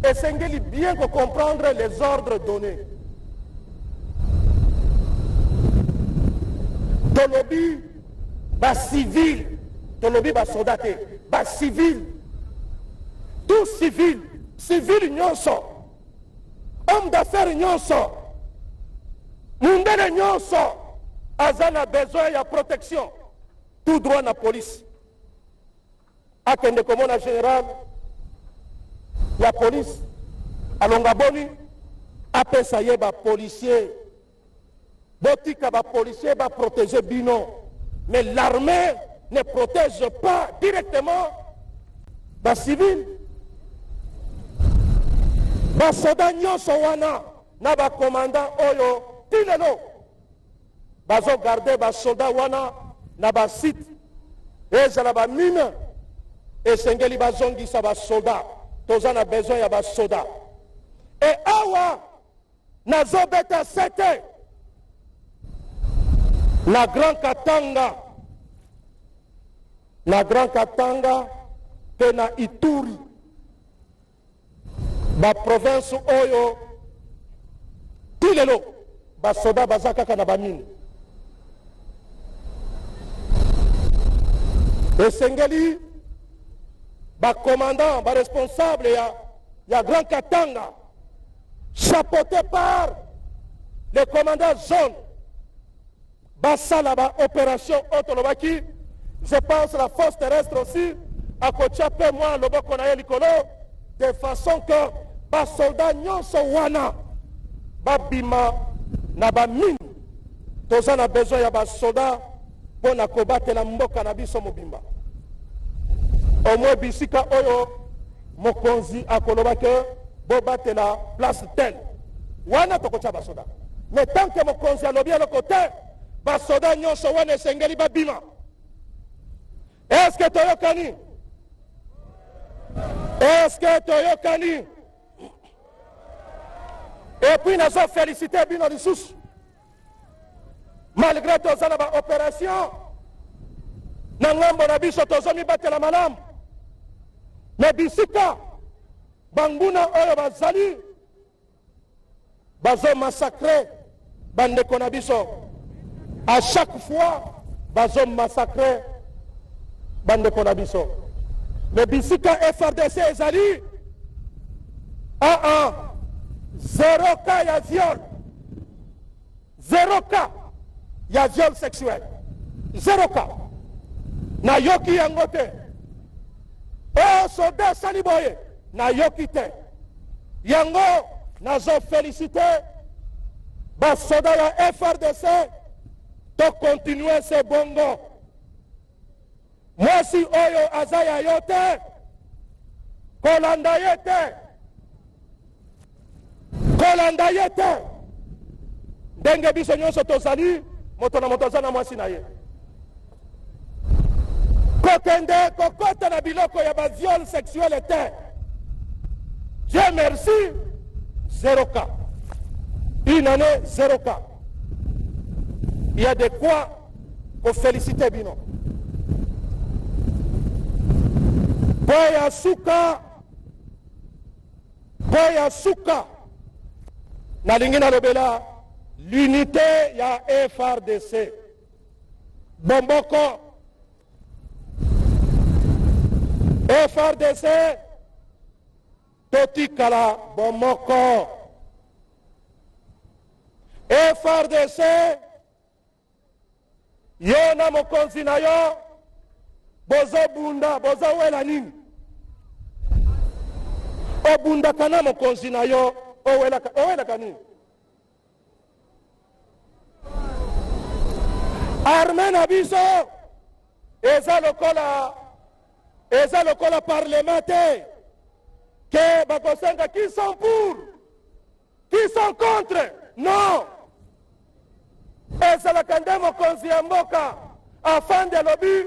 Esengeli bien comprendre les ordres donnés. Tolobi ba civil, tolobi ba soldat, ba civil, tout civil nyonso, homme d'affaires nyonso, mundele nyonso aza na besoin ya protection tout droit na police akende komona général ya police alonga boni apesa ye policier botika policier protéger bino mais l'armée ne protège pas directement civil basoda nyonso wana na commandant oyo tilelo bazo garder basoda wana na site ezala bamine esengeli bazongisa basoda toza na besoin ya basoda e awa nazobeta sete na Grand Katanga pe na Ituri province oyo tilelo basoda baza kaka na bamine esengeli commandant responsable ya Grand Katanga chapeauté par le commandant zone basala opération otolobaki je pense la force terrestre aussi à kochape moi loboko na likolo de façon que basoldat nyonso wana babima na bamine toza na besoin ya basoldat mpo na kobatela mboka na biso mobimba omwe bisika oyo mokonzi akoloba ke bobatela place tel wana tokotya basoda mais tant que mokonzi alobi eloko te basoda nyonso wana esengeli babima est-ce que toyokani et puis nazo félicité bino lisusu malgré toza na baopération na ngambo na biso tozomibatela malamu me bisika banguna oyo bazali bazomassacre bandeko na biso à chaque fois bazomassacre bandeko na biso me bisika FRDC ezali zéro cas ya viol, zéro cas ya viol sexuel, zéro cas na yoki yango te soda sali boye na yoki te yango nazo félicité basoda ya FRDC to continuer ce bongo mwasi oyo aza ya yo te kolanda ye te ndenge biso nyonso tozali moto na moto aza na mwasi na ye kokende kokota na biloko ya baviol sexuel te Dieu merci zéro cas une année zéro cas il y a de quoi pour féliciter bino boya suka nalingi nalobela l'unité ya FRDC bomboko FRDC totikala bomoko FRDC yo na mokonzi na yo bozobunda bozowela nini obundaka na mokonzi na yo owelaka nini arme na biso eza lokola parlement te ke bakosenga qui sont pour qui sont contre non ezalaka nde mokonzi ya mboka afande lobi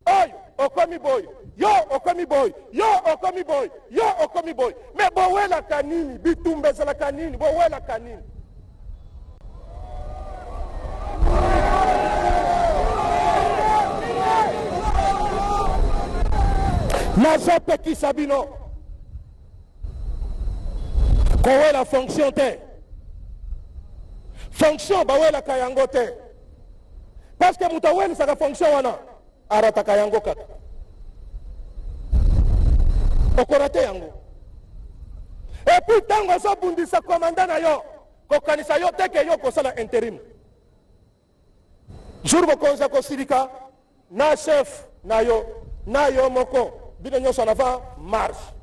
oyo okomi boy yo okomi boy yo okomi boy yo okomi boy me bowelaka nini bitumba ezalaka nini bowelaka nini nazopekisa bino kowela fonction te fonction bawelaka yango te parce que moto awelisaka fonction wana arataka yango kaka okora te yango epuis ntango azobundisa komanda na yo kokanisa yo te ke yo kosala intérim jour bokonzi akosilika na chef na yo moko bino nyonso nava marche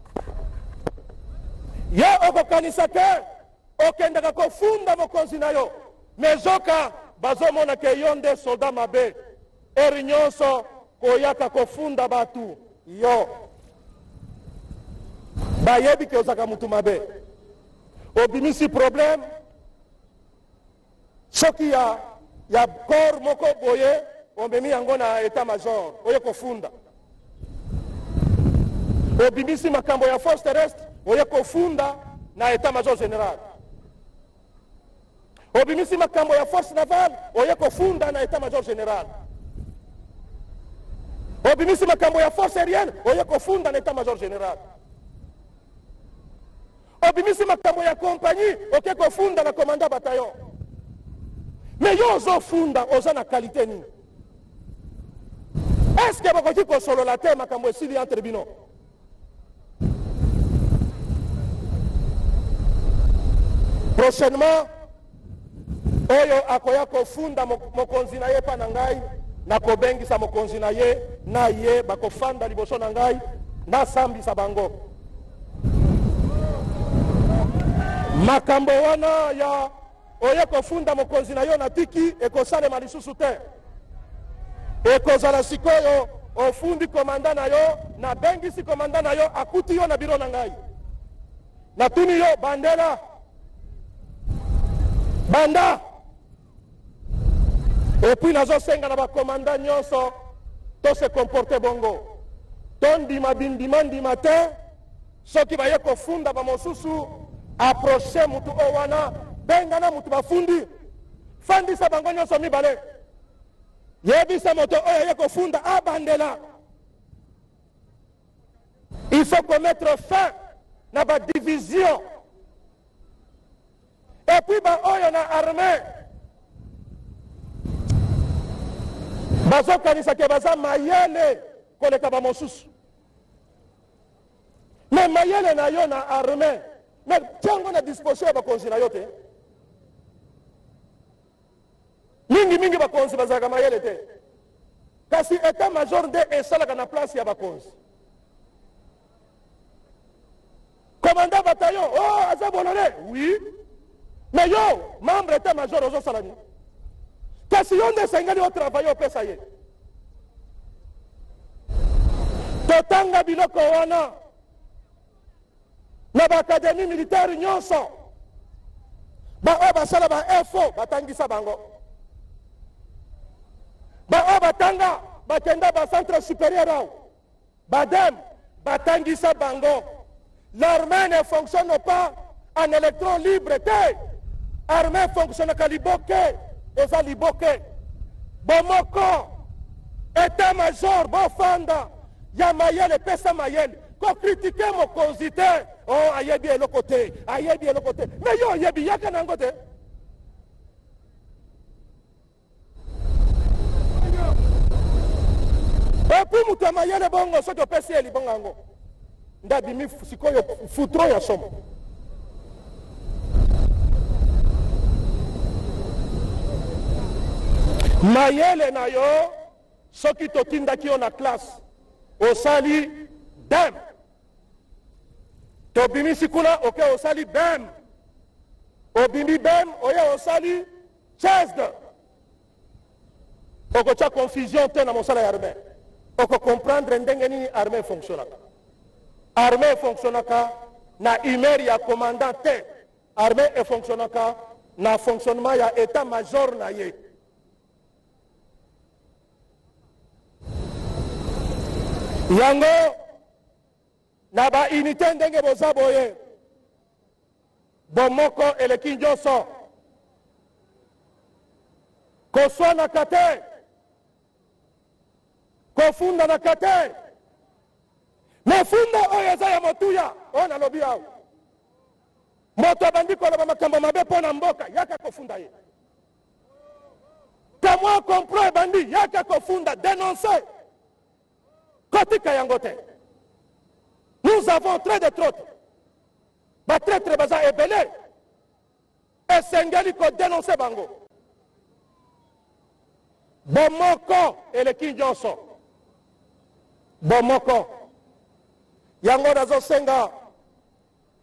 yo okokanisa ke okendaka kofunda mokonzi na yo mezoka bazomona ke yo nde soldat mabe eri nyonso koyaka kofunda batu yo bayebi ke ozaka mutu mabe obimisi problème soki ya corps moko boye omemi yango na état major oye kofunda obimisi makambo ya force terrestre oye kofunda na état major général obimisi makambo ya force navale oye kofunda na état major général obimisi makambo ya force aérienne oye kofunda na état major général obimisi makambo ya compagnie oke kofunda na commandant bataillon mais yo ozofunda oza na qualité nini est-ce que bakoki kosolola te makambo esili entre bino prochainement oyo akoya kofunda mokonzi na ye pa na ngai nakobengisa mokonzi na ye bakofanda liboso na ngai nasambisa bango makambo wana ya oye kofunda mokonzi na yo natiki ekosalema lisusu te ekozala sikoyo ofundi komanda na yo nabengisi komanda na yo akuti yo na biro na ngai natuni yo bandela banda epuis nazosenga na bakomanda nyonso to se comporte bongo to ndima bindima ndima te soki baye kofunda bamosusu approche mutu o wana benga na mutu bafundi fandisa bango nyonso mibale yebisa moto oyo ye kofunda abandela il faut commettre fin na badivision et puis baoyo na armée bazokanisa ke baza mayele koleka bamosusu mais mayele na yo na armée mais tiango na disposition ya bakonzi na yo te mingi bakonzi bazalaka mayele te kasi état major nde esalaka na place ya bakonzi commandant bataillon aza bolone oui mais yo membre état major ozosala nini kasi yo nde esengeli otravaille opesa ye totanga biloko wana na baakadémie militaire nyonso baoyo basala bainfo batangisa bango baoyo batanga bakenda bacentre supérieur awo badem batangisa bango l'armée ne fonctionne pas en électron libre te armée fonctionnaka liboke eza liboke bomoko état major bofanda ya mayele pesa mayele kokritike mokonzi te ayebi eloko te me yo oyebi yaka nango te epuis mutu ya mayele bongo soki opesi ye libongo yango nde abimi sikoyo futro ya somo mayele na yo soki totindaki yo na classe osali dem tobimisi kuna oke osali bem obimi bem oye osali chesde okotya confusion te na mosala ya armée okocomprendre ndenge nini armée fonctionnaka armée fonctionnaka na humeur ya commandant te armée efonctionnaka na fonctionnement ya état major na ye yango na baunité ndenge boza boye bomoko eleki nyonso koswanaka te kofundanaka te me funda oyo eza ya motuya oyo nalobi awo moto abandi koloba makambo mabe mpo na mboka yaka kofunda ye kamwa kompro ebandi yaka kofunda dénoncer kotika yango te. Nous avons très de traîtres baza ebele esengeli kodenonse bango bomoko eleki nyonso bomoko yango nazosenga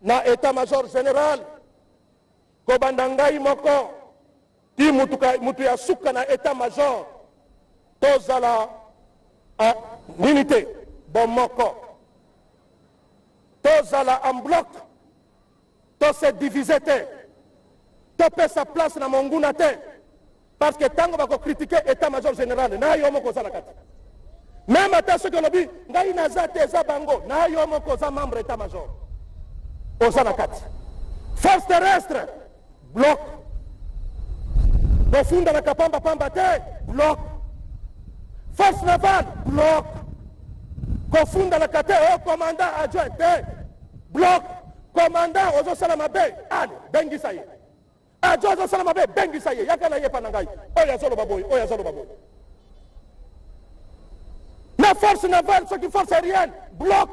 na état-major général kobanda ngai moko ti mutu ya suka na état-major tozala nini te bomoko tozala en bloc tose divise te topesa place na monguna te parce que tango bakocritique état-major général na yo moko ozala kati même ata soki olobi ngai naza te eza bango na yo moko oza membre état-major oza na kati force terrestre bloc bofunda na kapambapamba te bloc force navale bloc kofunda na kate o commandant adjoint te bloc commandant ozosala mabe ale bengisa ye adjoint ozosala mabe bengisa ye yaka na ye pa na ngai oyo azoloba boye oyo azoloba boye la force navale soki force aérienne bloc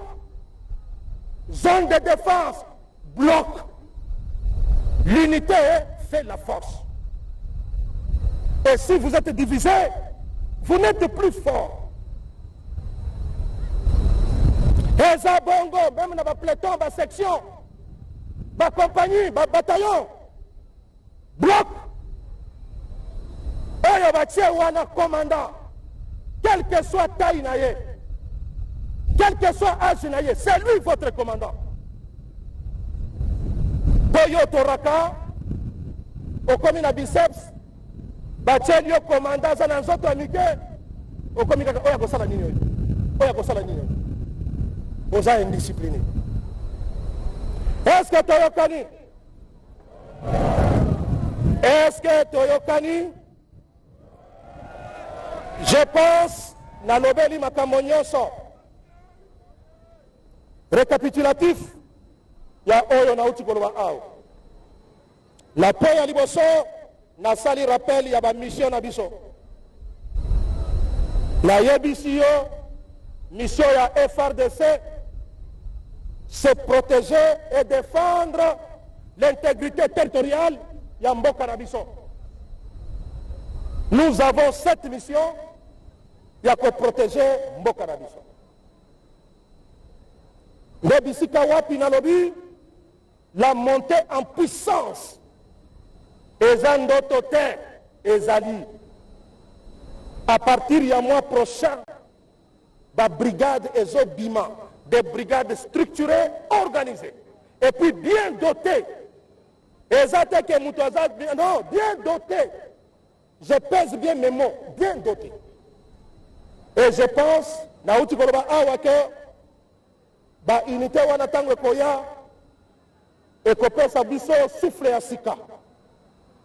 zone de défense bloc l'unité fait la force et si vous êtes divisés vous n'êtes plus fort eza bongo même na baplaton basection bacompagnie babataillon bloc oyo batie wana commandant quel que soit taille na ye quel que soit âge na ye c'est lui votre commandant boyo toraka okomi na biceps batie yo commandant aza na nzoto ya mike okomi kaka oyo akosala nini oyo oyo akosala nini oyo oza indiscipliné est-ce que toyokani est-ce que toyokani je pense nalobeli makambo nyonso récapitulatif ya oyo nauti koloba awa na po ya liboso nasali rappel ya bamission na biso nayebisi yo mission ya FRDC c'est protéger et défendre l'intégrité territoriale ya mboka na biso. Nous avons cette mission ya ko protéger mboka na biso. Nebisika wapi nalobi la montée en puissance ezandoto te ezali à partir du mois prochain la brigade ezobima des brigades structurées, organisées et puis bien dotées. Non, bien dotées. Je pèse bien mes mots, bien dotées. Et je pense, nauti koloba awa ke ba unité wana tango koya et kopesa biso souffle ya sika.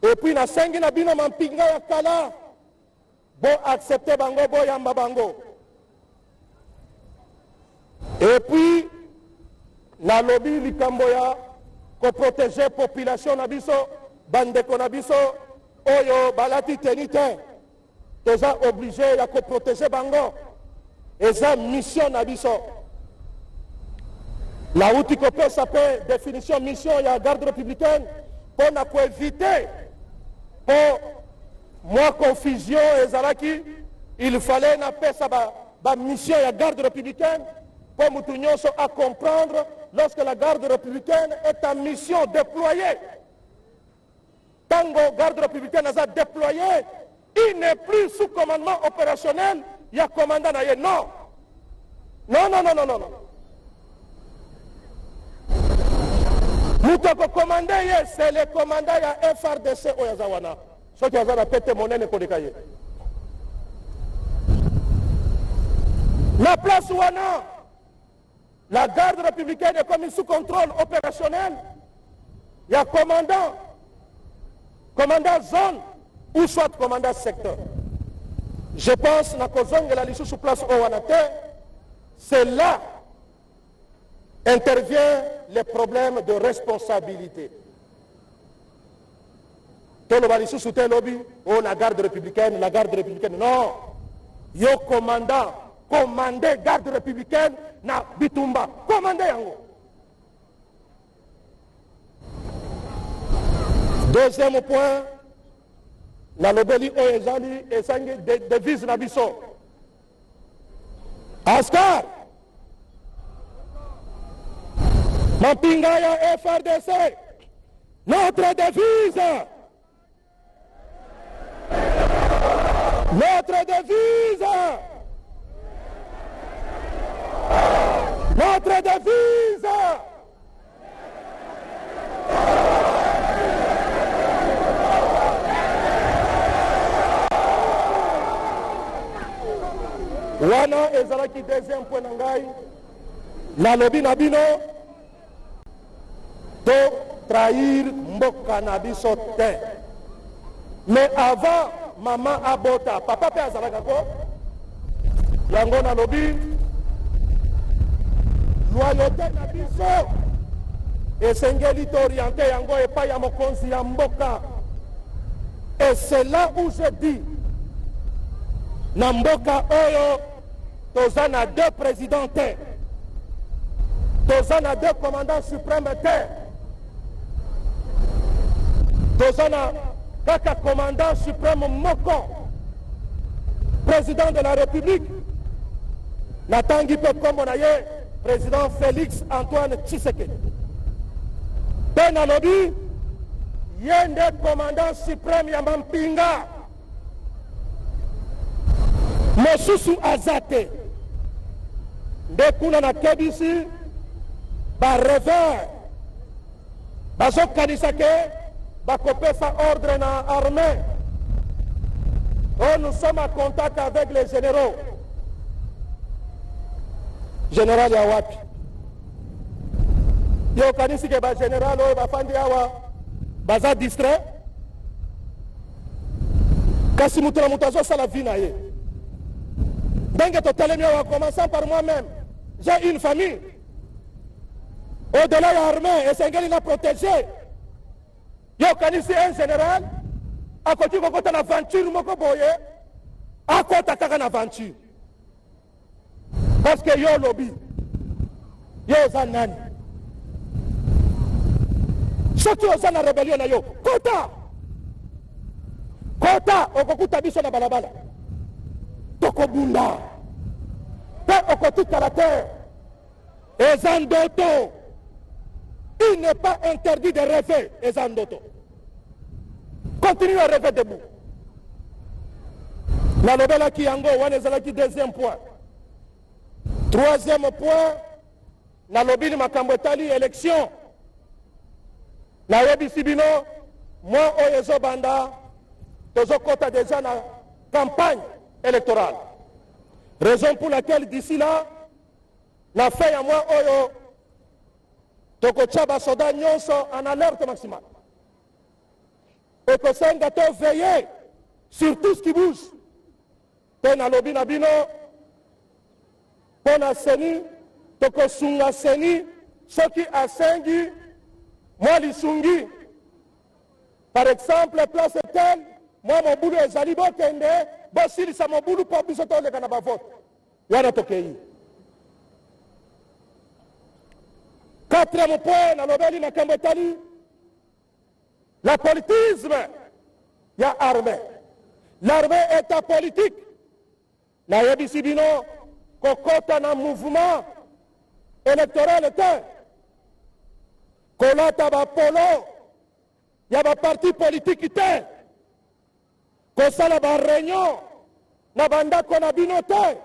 Et puis na sengi na bino mampinga ya kala bo accepter bango bo yamba bango. Et puis, na lobby likamboya ko protéger population na biso, bandeko na biso, oyo balati tenite, toza obligé ya ko protéger bango. Eza mission na biso. La outi ko pesa pe définition mission ya garde républicaine pour na ko éviter pour moi confusion ezalaki, il fallait na pesa ba mission ya garde républicaine. Pour Moutounyoso à comprendre lorsque la garde républicaine est en mission déployée. Tango garde républicaine a déployé, il n'est plus sous commandement opérationnel, il y a commandant naïe. Non. Non, non, non, non, non, non. Moutoko commandé, c'est le commandant ya FRDC Oyazawana. Ce qui a pété mon nez kodekaye. La place Ouana. La garde républicaine est comme sous contrôle opérationnel. Il y a commandant zone ou soit commandant secteur. Je pense que la liste sous place au Wanate, c'est là intervient les problèmes de responsabilité. Tout le monde sous tel lobby, oh la garde républicaine, non. Yo commandant. Commandé garde républicaine na Bitumba. Commandé yango. Deuxième point, nalobeli oyo ezali esangi devise na biso. Askar Mampinga ya FRDC, notre devise, notre devise, notre devise. Wana ezalaki deuxième point na ngai nalobi na bino to trahir mboka na biso te. Mais avant mama abota papa pe azalaka ko yango nalobi loyauté na biso esengeli t'orienter yango epai ya mokonzi ya mboka. Et c'est là où je dis na mboka oyo toza na deux présidents te, toza na deux commandants suprêmes te, toza na kaka commandant suprême moko, président de la République natangi pe kombo na ye président Félix Antoine Tshisekedi. Pe nalobi ye nde commandant suprême ya Mampinga, mosusu aza te. Nde kuna na kebisi barevers bazokanisa ke bakopesa ordre na armée. Oh, nous sommes en contact avec les généraux. Général ya wapi? Yo kanisi ke ba général oyo bafandi awa baza distrait. Kasi mutu na mutu azosala vie na ye. Donc, en commençant par moi-même, j'ai une famille. Au-delà de l'armée, et c'est qu'il a protégé. Yo kanisi un général, à côté de l'aventure, à côté de l'aventure. Parce que yo lobby, yo zanani. Ceux qui ont la rébellion, yo, kota, okokuta biso na balabala. Tokobunda pe okotika la terre ezandoto. Il n'est pas interdit de rêver ezandoto. Continue à rêver debout. Nalobela ki yango wana ezalaki deuxième point. Troisième point, nalobili makambo etali élection. Nayebisi bino moi oyo ezobanda tozokota déjà na campagne électorale. Raison pour laquelle d'ici là, la fait à moi oyo tokocha soda nyonso en alerte maximale. Et que c'est un gâteau veillé sur tout ce qui bouge. Pena lobi na bino, pona seni, toko sunga seni, ce qui a sengi, moi lisungi. Par exemple, place telle, moi mon boulot est zalibo kende, bosili sa mon boulot pour bisoto le kanaba vote. Yana tokei. Quatrième point, na lobeli na kambetali, la politisme, il y a armée. L'armée est apolitique. Na yebisi bino, kokota na mouvement électoral te. Kolata ba polo, il y a ba parti politique te. Kosala ba réunion, na banda kona bino te.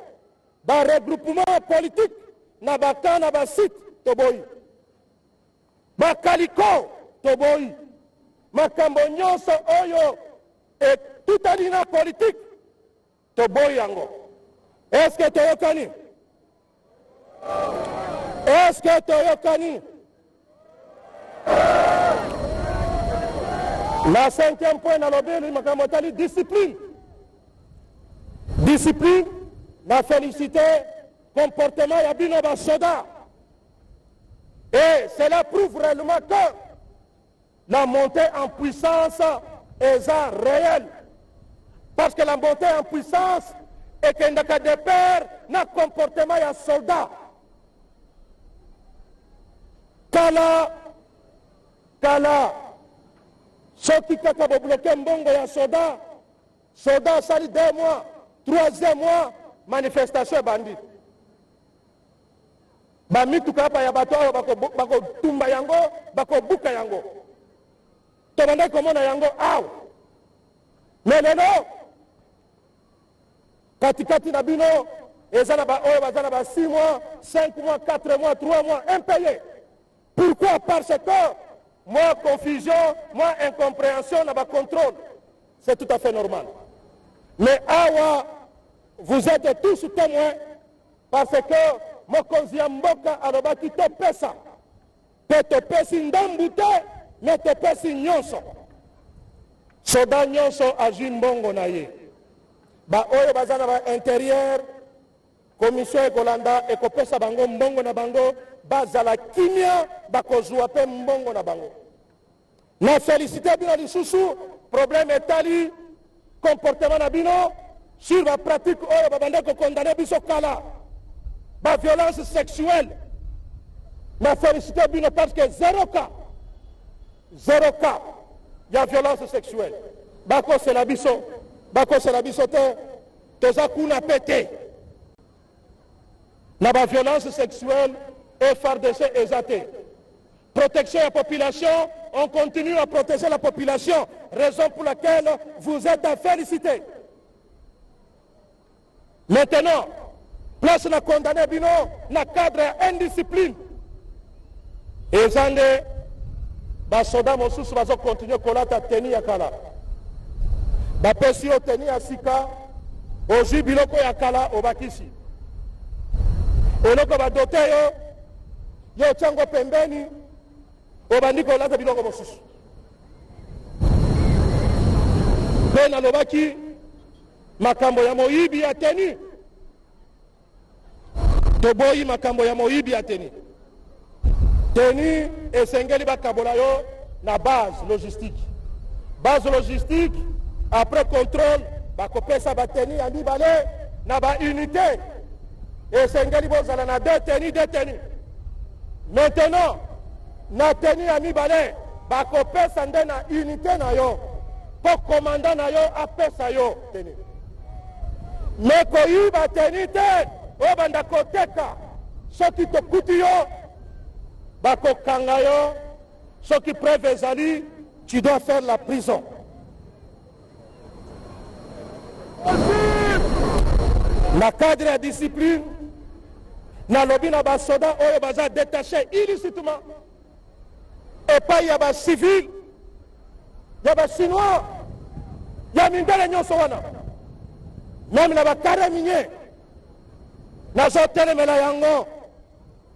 Ba regroupement politique, na baka na ba site, toboyi. Ba kaliko, toboyi. Makambo nyonso oyo, et tout alina politique, toboyi yango. Est-ce que toyokani? Est-ce que toyokani? La cinquième point dans l'objet, makambo tali discipline. Discipline, la félicité, comportement ya bino ba soda. Et cela prouve réellement que la montée en puissance est réelle. Parce que la montée en puissance est qu'un cas de père n'a comportement ya soldat. Kala, soki kaka bobloke mbongo ya soda asali 2 mois 3e mois manifestation ebandi bamituka apa ya bato oyo bakotumba yango bakobuka yango tobandaki komona yango awa me lelo katikati na bino eza na baoyo baza na ba 6 mois 5 mois 4 mois 3 mois impayé. Pourquoi? Parce que moi confusion, moi incompréhension na ba contrôle, c'est tout à fait normal. Mais awa vous êtes tous témoins parce que mokonzi ya mboka alobaki topesa pe topesi ndambu te me topesi nyonso soda nyonso azwi mbongo na ye baoyo baza na ba intérieur commission ekolanda ekopesa bango mbongo na bango bazala kimia bakozwa pe mbongo na bango na félicité bino lisusu problème etali comportement na bino sur ba pratique oyo babanda kokondane biso kala ba violence sexuelle na félicité bino parce que 0 cas ya violence sexuelle bakosela biso te toza kuna pete na ba violence sexuelle FRDC eza te protection de la population, on continue à protéger la population, raison pour laquelle vous êtes à féliciter. Maintenant, place na condamné bino na cadre indiscipline. Et zande ba soda mosusu bazo continuer kolata teni ya kala. Ba pesi o teni ya sika ozi biloko ya kala obakisi. Oloko ba dote yo chango pembeni obandiko olata biloko mosusu. Pe nalobaki makambo ya moyibi ya teni toboyi makambo ya moyibi ya teni esengeli bakabola yo na base logistique après contrôle bakopesa bateni ya mibale na ba unité esengeli bozala na deux teni maintenant na teni ya mibale bakopesa nde na unité na yo po commandant na yo apesa yo teni me koyiba teni te obanda koteka soki tokuti yo bakokanga yo soki preuve ezali tu dois faire la prison. Na cadre ya discipline nalobi na basoda oyo baza détaché illicitement epai ya bacivile ya bachinois ya mindele nyonso wana meme na bakare minye nazotelemela yango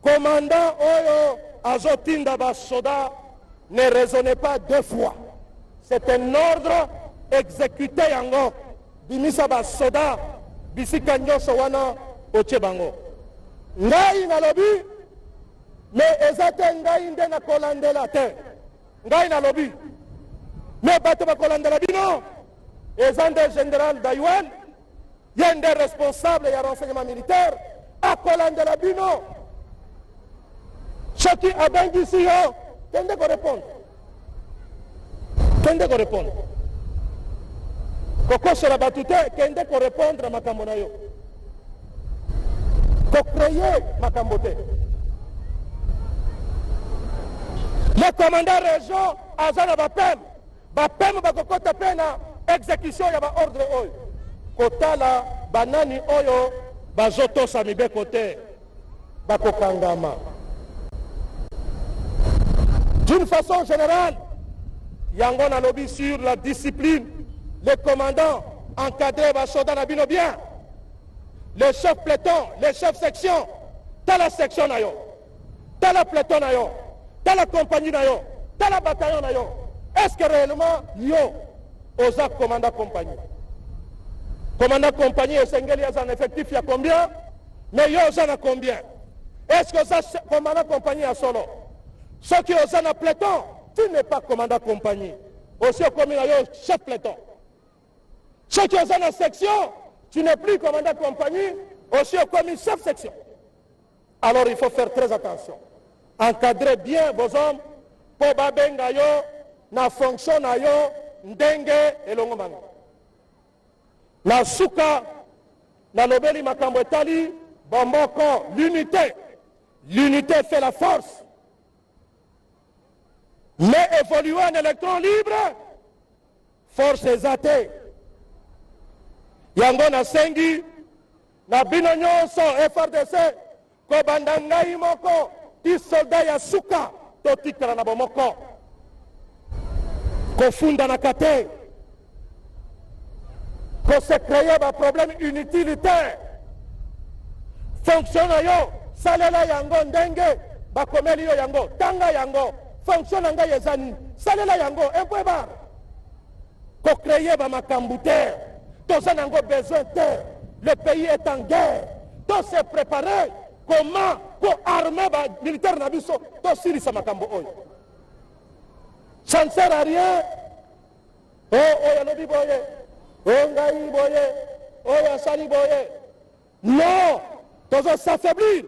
commandant oyo azotinda basoda ne raisonnez pas 2 fois, c'est un ordre exécuté yango bimisa basoda bisika nyonso wana otie bango ngai nalobi me eza te ngai nde nakolandela te ngai nalobi me bato bakolandela bino eza nde général Dayuel ye nde responsable ya renseignement militaire akolandela bino soki abengisi yo kende korépondre kokosola bato te kende korépondre makambo na yo kocreye makambo te le commandant région aza na bapeme bakokota mpe na exécution ya baordre oyo kotala banani oyo bazotosa mibeko te bakokangama. D'une façon générale, yango na lobby sur la discipline, les commandants encadrés basoda na bino bien, les chefs peloton, les chefs section, tala section na yo, tala peloton na yo, tala compagnie na yo, tala bataillon na yo. Est-ce que réellement yo osa commandant compagnie? Commandant compagnie esengeli aza un effectif ya combien? Mais yo osa na combien? Est-ce que ça commandant compagnie a solo? Ceux qui ont un peloton, tu n'es pas commandant compagnie. Aussi comme il y a chef peloton. Ceux qui ont une section, tu n'es plus commandant compagnie, aussi comme chef section. Alors il faut faire très attention. Encadrez bien vos hommes pour babenga yo na fonction na yo ndenge elongo manga. Na suka na lobeli makambo etali bomboko l'unité. L'unité fait la force. Mais évoluer en électron libre, force ezate. Yango na sengi, na bino nyonso FRDC, ko bandangai moko, ti soldat ya suka, to tikala na bomoko. Ko funda na kate. Ko se créer ba problème inutilitaire. Fonction na yo, salela yango ndenge, bakomeli yo yango, tanga yango. Fonction nanga yezani, salela yango, bar. Ko créer ba makambute, to ça nango besoin terre. Le pays est en guerre. To se préparer comment ko armer ba militaire na biso, to siri sa makambo oyo. Ça ne sert à rien. Oh yalobi boye, oh ngai boye, oh yasali boye. Non, to s'affaiblir.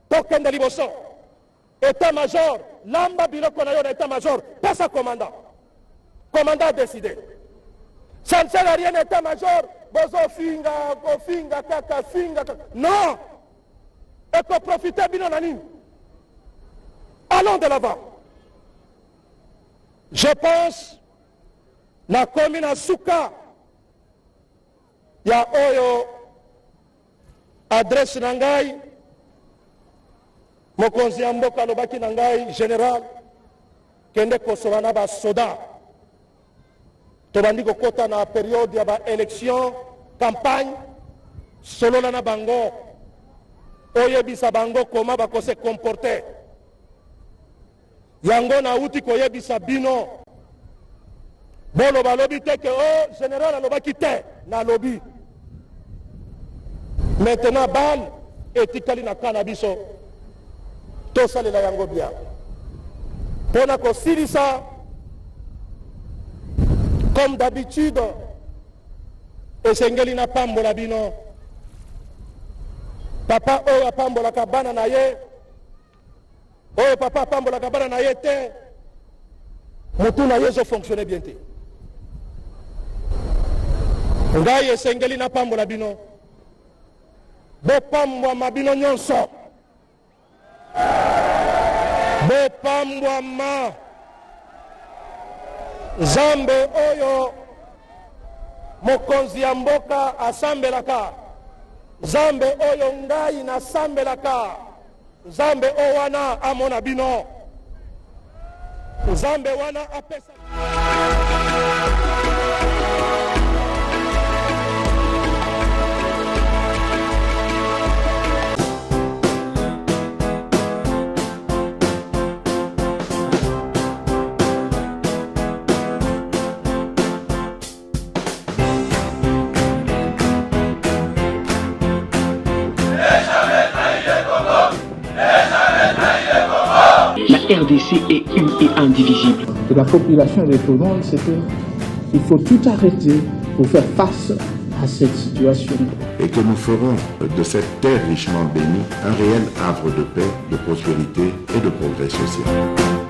To kende liboso. État-major, lamba biloko na yo na état-major, pas sa commandant. Commandant a décidé. Ça ne sert à rien état-major, bozo finga, ko finga, kaka, finga, kaka. Non! Et qu'on profite bino nani. Allons de l'avant. Je pense, la commune à Souka, ya oyo, adresse nangai, mokonzi ya mboka lobaki na ngai général kende kosolana ba soda tobandi kokota na période ya ba élection campagne solola na bango oyebisa bango koma bakose comporter yango na uti koyebisa bino bolo balobi te ke o général alobaki te na lobi maintenant bal etikali na kana biso to salela yango bien pona ko silisa comme d'habitude esengeli na pambola bino papa oyo apambolaka bana na ye oyo papa apambolaka bana na ye te motu na ye ezofonctionne bien te ngai esengeli na pambola bino bopambwama bino nyonso bopambwama Nzambe oyo mokonzi ya mboka asambelaka Nzambe oyo ngai nasambelaka Nzambe o wana amona bino Nzambe wana apesa La RDC est une et indivisible. Et la population répondante, c'est qu'il faut tout arrêter pour faire face à cette situation. Et que nous ferons de cette terre richement bénie un réel havre de paix, de prospérité et de progrès social.